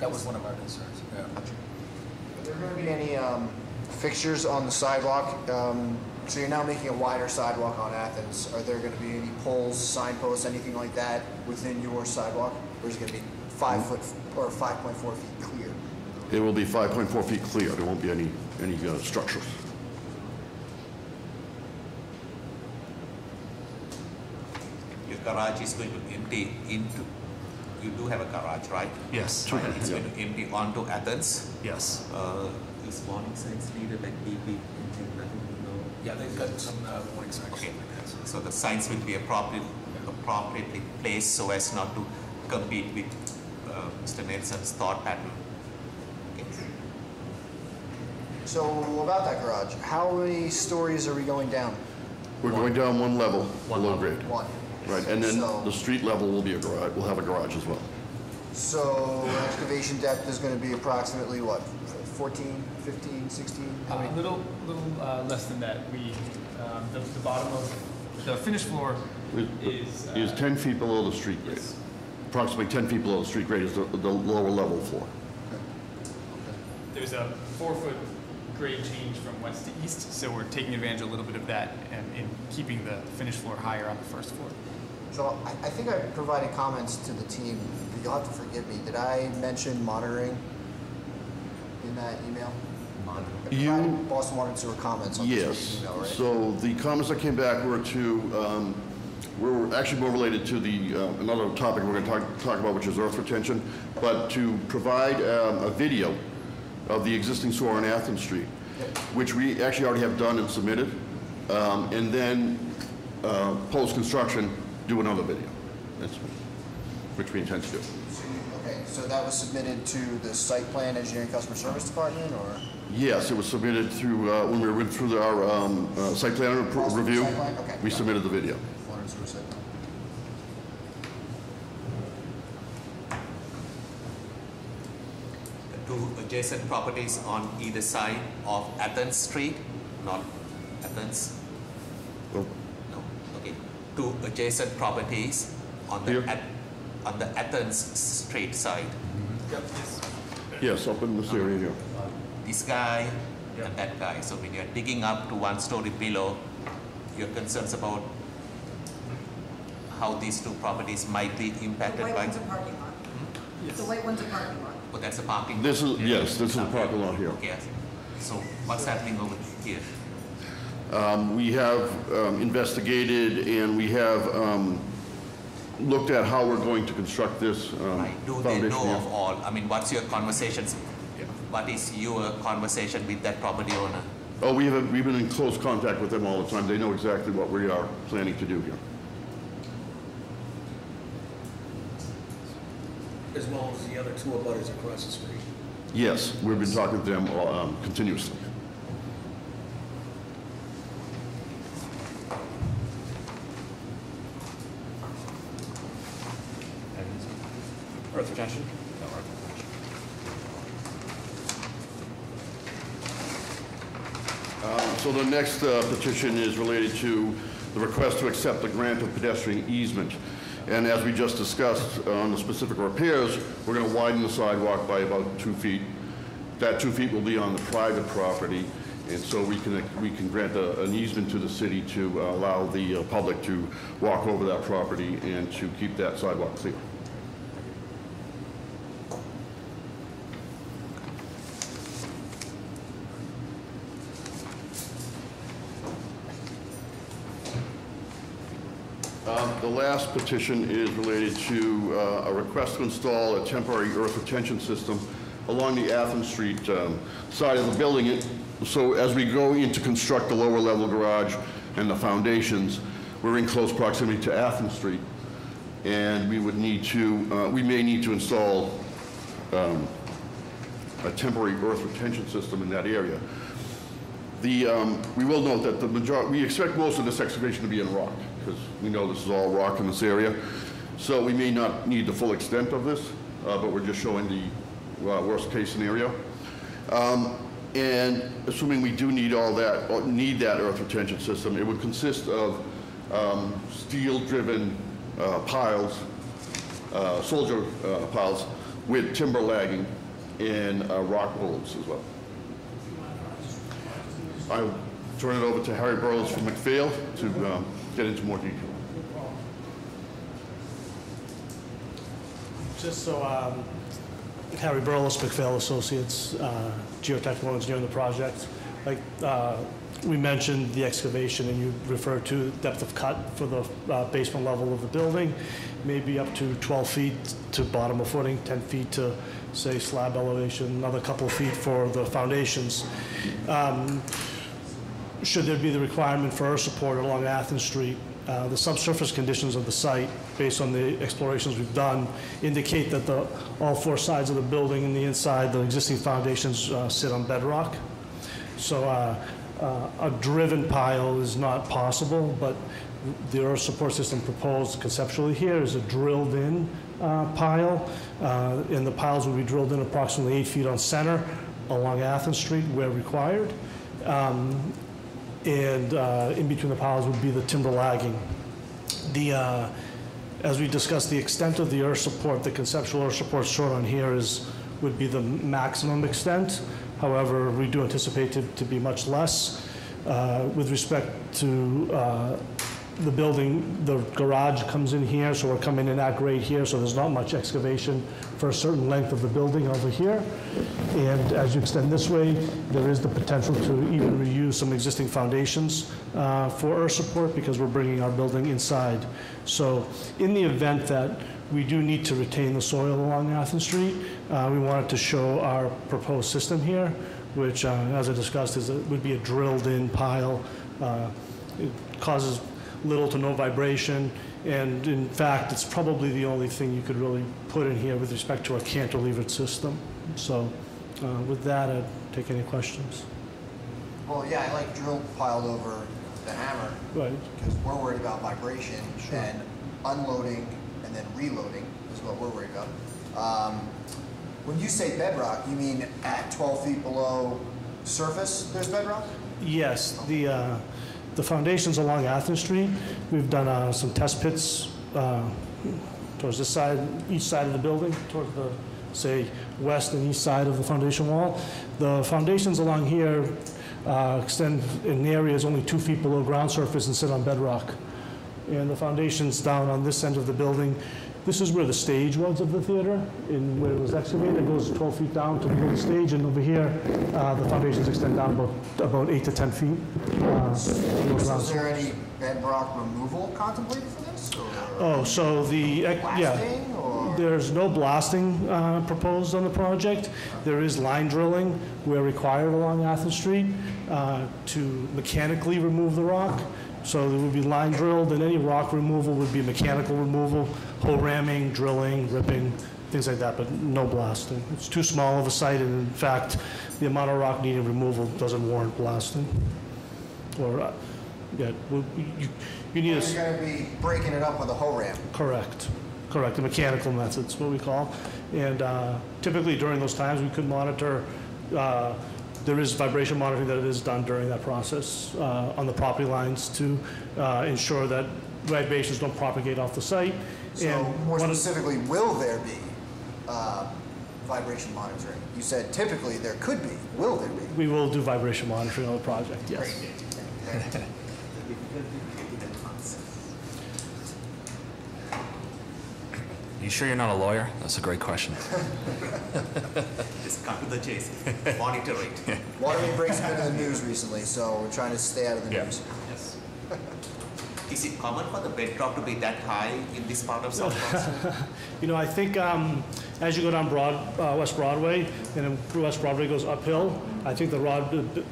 That was one of our concerns. Yeah. Are there going to be any fixtures on the sidewalk So you're now making a wider sidewalk on Athens. Are there going to be any poles, signposts, anything like that within your sidewalk? Or is it going to be 5 foot or 5.4 feet clear? It will be 5.4 feet clear. There won't be any structures. Your garage is going to empty into, you do have a garage, right? Yes. Right. It's going to empty onto Athens. Yes. Is warning signs needed, like beep, beep, anything, nothing, no? Yeah, they've got some warning signs. Okay. So the signs will be appropriately placed so as not to compete with Mr. Nelson's thought pattern. Okay. So about that garage, how many stories are we going down? We're going down one level below grade. One. Right, and then So- the street level will be a garage. We'll have a garage as well. So excavation depth is going to be approximately what, 14, 15, 16? How A many? little less than that. The bottom of the finished floor is 10 feet below the street grade. Approximately 10 feet below the street grade is the lower level floor. there's a 4-foot grade change from west to east, so we're taking advantage a little bit of that and in keeping the finished floor higher on the first floor. So I think I provided comments to the team, but you'll have to forgive me. Did I mention monitoring in that email? I provided Boston Water and Sewer comments on Yes. this email, right? So the comments that came back were were actually more related to the another topic we're going to talk about, which is earth retention, but to provide a video of the existing sewer on Athens Street, which we actually already have done and submitted, and then post-construction do another video. That's which we intend to do. Okay, so that was submitted to the Site Plan Engineering Customer Service Department, or? Yes, it was submitted through when we went through our site plan review. Site plan? Okay. We submitted the video. Water and Sewer Site Plan. The two adjacent properties on either side of Athens Street, not Athens. Oh. No. Okay. Two adjacent properties on the Here? on the Athens Street side. Yes, up in this area here. This guy and that guy. So when you're digging up to 1 story below, you're concerned about how these two properties might be The impacted white by. one's a parking lot. The white one's a parking lot. Oh, that's a parking. This is yes, this is the parking lot here. Okay. So what's happening over here? We have investigated and we have looked at how we're going to construct this Do they foundation know here. of all? I mean, what's your conversations? What is your conversation with that property owner? Oh, we've been in close contact with them all the time. They know exactly what we are planning to do here. As well as the other two abutters across the street. Yes, we've been talking to them continuously. Earth retention? So the next petition is related to the request to accept the grant of pedestrian easement. And as we just discussed on the specific repairs, we're going to widen the sidewalk by about 2 feet. That 2 feet will be on the private property, and so we can grant an easement to the city to allow the public to walk over that property and to keep that sidewalk clear. The last petition is related to a request to install a temporary earth retention system along the Athens Street side of the building. So as we go in to construct the lower level garage and the foundations, we're in close proximity to Athens Street. And we would need to, we may need to install a temporary earth retention system in that area. We will note that we expect most of this excavation to be in rock, because we know this is all rock in this area. So we may not need the full extent of this, but we're just showing the worst case scenario. And assuming we do need all that, or need that earth retention system, it would consist of steel-driven piles, soldier piles, with timber lagging and rock bolts as well. turn it over to Harry Burles from McPhail to get into more detail. Just so, Harry Burles, McPhail Associates, geotechnical engineer in the project. Like we mentioned the excavation, and you referred to depth of cut for the basement level of the building, maybe up to 12 feet to bottom of footing, 10 feet to, say, slab elevation, another couple of feet for the foundations. Should there be the requirement for earth support along Athens Street, the subsurface conditions of the site, based on the explorations we've done, indicate that all four sides of the building and the inside, the existing foundations sit on bedrock. So a driven pile is not possible, but the earth support system proposed conceptually here is a drilled-in pile, and the piles will be drilled in approximately 8 feet on center along Athens Street where required. And in between the piles would be the timber lagging. As we discussed, the extent of the earth support, the conceptual earth support shown on here would be the maximum extent. However, we do anticipate it to be much less. With respect to the building, the garage comes in here, so we're coming in at grade here, so there's not much excavation for a certain length of the building over here. And as you extend this way, there is the potential to even reuse some existing foundations for earth support, because we're bringing our building inside. So in the event that we do need to retain the soil along Athens Street, we wanted to show our proposed system here, which, as I discussed, would be a drilled-in pile. It causes little to no vibration, and in fact, it's probably the only thing you could really put in here with respect to a cantilevered system. So with that, I'd take any questions. Well, yeah, I like drill piled over the hammer. Right. Because we're worried about vibration, and unloading and then reloading is what we're worried about. When you say bedrock, you mean at 12 feet below surface there's bedrock? Yes, the foundations along Athens Street, we've done some test pits towards this side, each side of the building, towards the, say, west and east side of the foundation wall. The foundations along here extend in areas only 2 feet below ground surface and sit on bedrock. And the foundations down on this end of the building, this is where the stage was of the theater, and where it was excavated. It goes 12 feet down to the stage, and over here, the foundations extend down about 8 to 10 feet. Is there any bedrock removal contemplated for this? Or oh, so blasting, or? There's no blasting proposed on the project. There is line drilling where required along Athens Street to mechanically remove the rock. So there would be line drilled, and any rock removal would be mechanical removal, hole ramming, drilling, ripping, things like that, but no blasting. It's too small of a site, and in fact, the amount of rock needing removal doesn't warrant blasting. Or, yeah, you need You're going to be breaking it up with a hoe ram. Correct. Correct. The mechanical method's what we call. And typically during those times, we could monitor. There is vibration monitoring that is done during that process on the property lines to ensure that vibrations don't propagate off the site. So and more specifically, will there be vibration monitoring? You said typically there could be. Will there be? We will do vibration monitoring on the project, yes. You sure you're not a lawyer? That's a great question. Just cut to the chase. Monitor it. Waterway breaks have been in the news recently, so we're trying to stay out of the news. Yes. Is it common for the bedrock to be that high in this part of South Boston? You know, I think as you go down West Broadway, and then West Broadway goes uphill, I think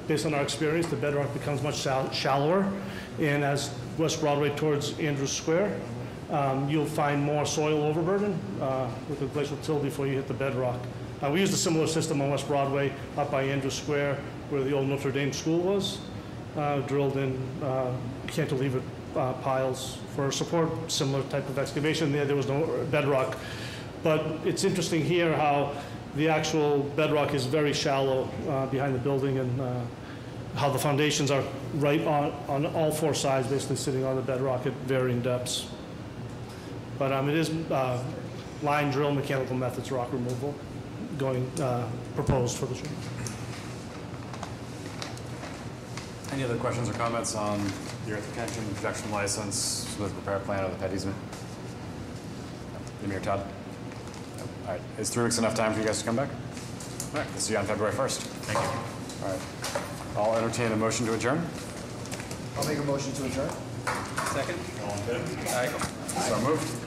based on our experience, the bedrock becomes much shallower. And as West Broadway towards Andrews Square, you'll find more soil overburden with the glacial till before you hit the bedrock. We used a similar system on West Broadway up by Andrews Square, where the old Notre Dame school was, drilled in cantilever piles for support, similar type of excavation. There was no bedrock. But it's interesting here how the actual bedrock is very shallow behind the building, and how the foundations are right on all four sides, basically sitting on the bedrock at varying depths. But it is line drill, mechanical methods, rock removal proposed for the street. Any other questions or comments on the earth retention protection license with repair plan or the pet easement? Amir, Todd? All right, is 3 weeks enough time for you guys to come back? All right, we'll see you on February 1st. Thank you. All right. I'll entertain a motion to adjourn. I'll make a motion to adjourn. Second? All in favor? Aye. So moved.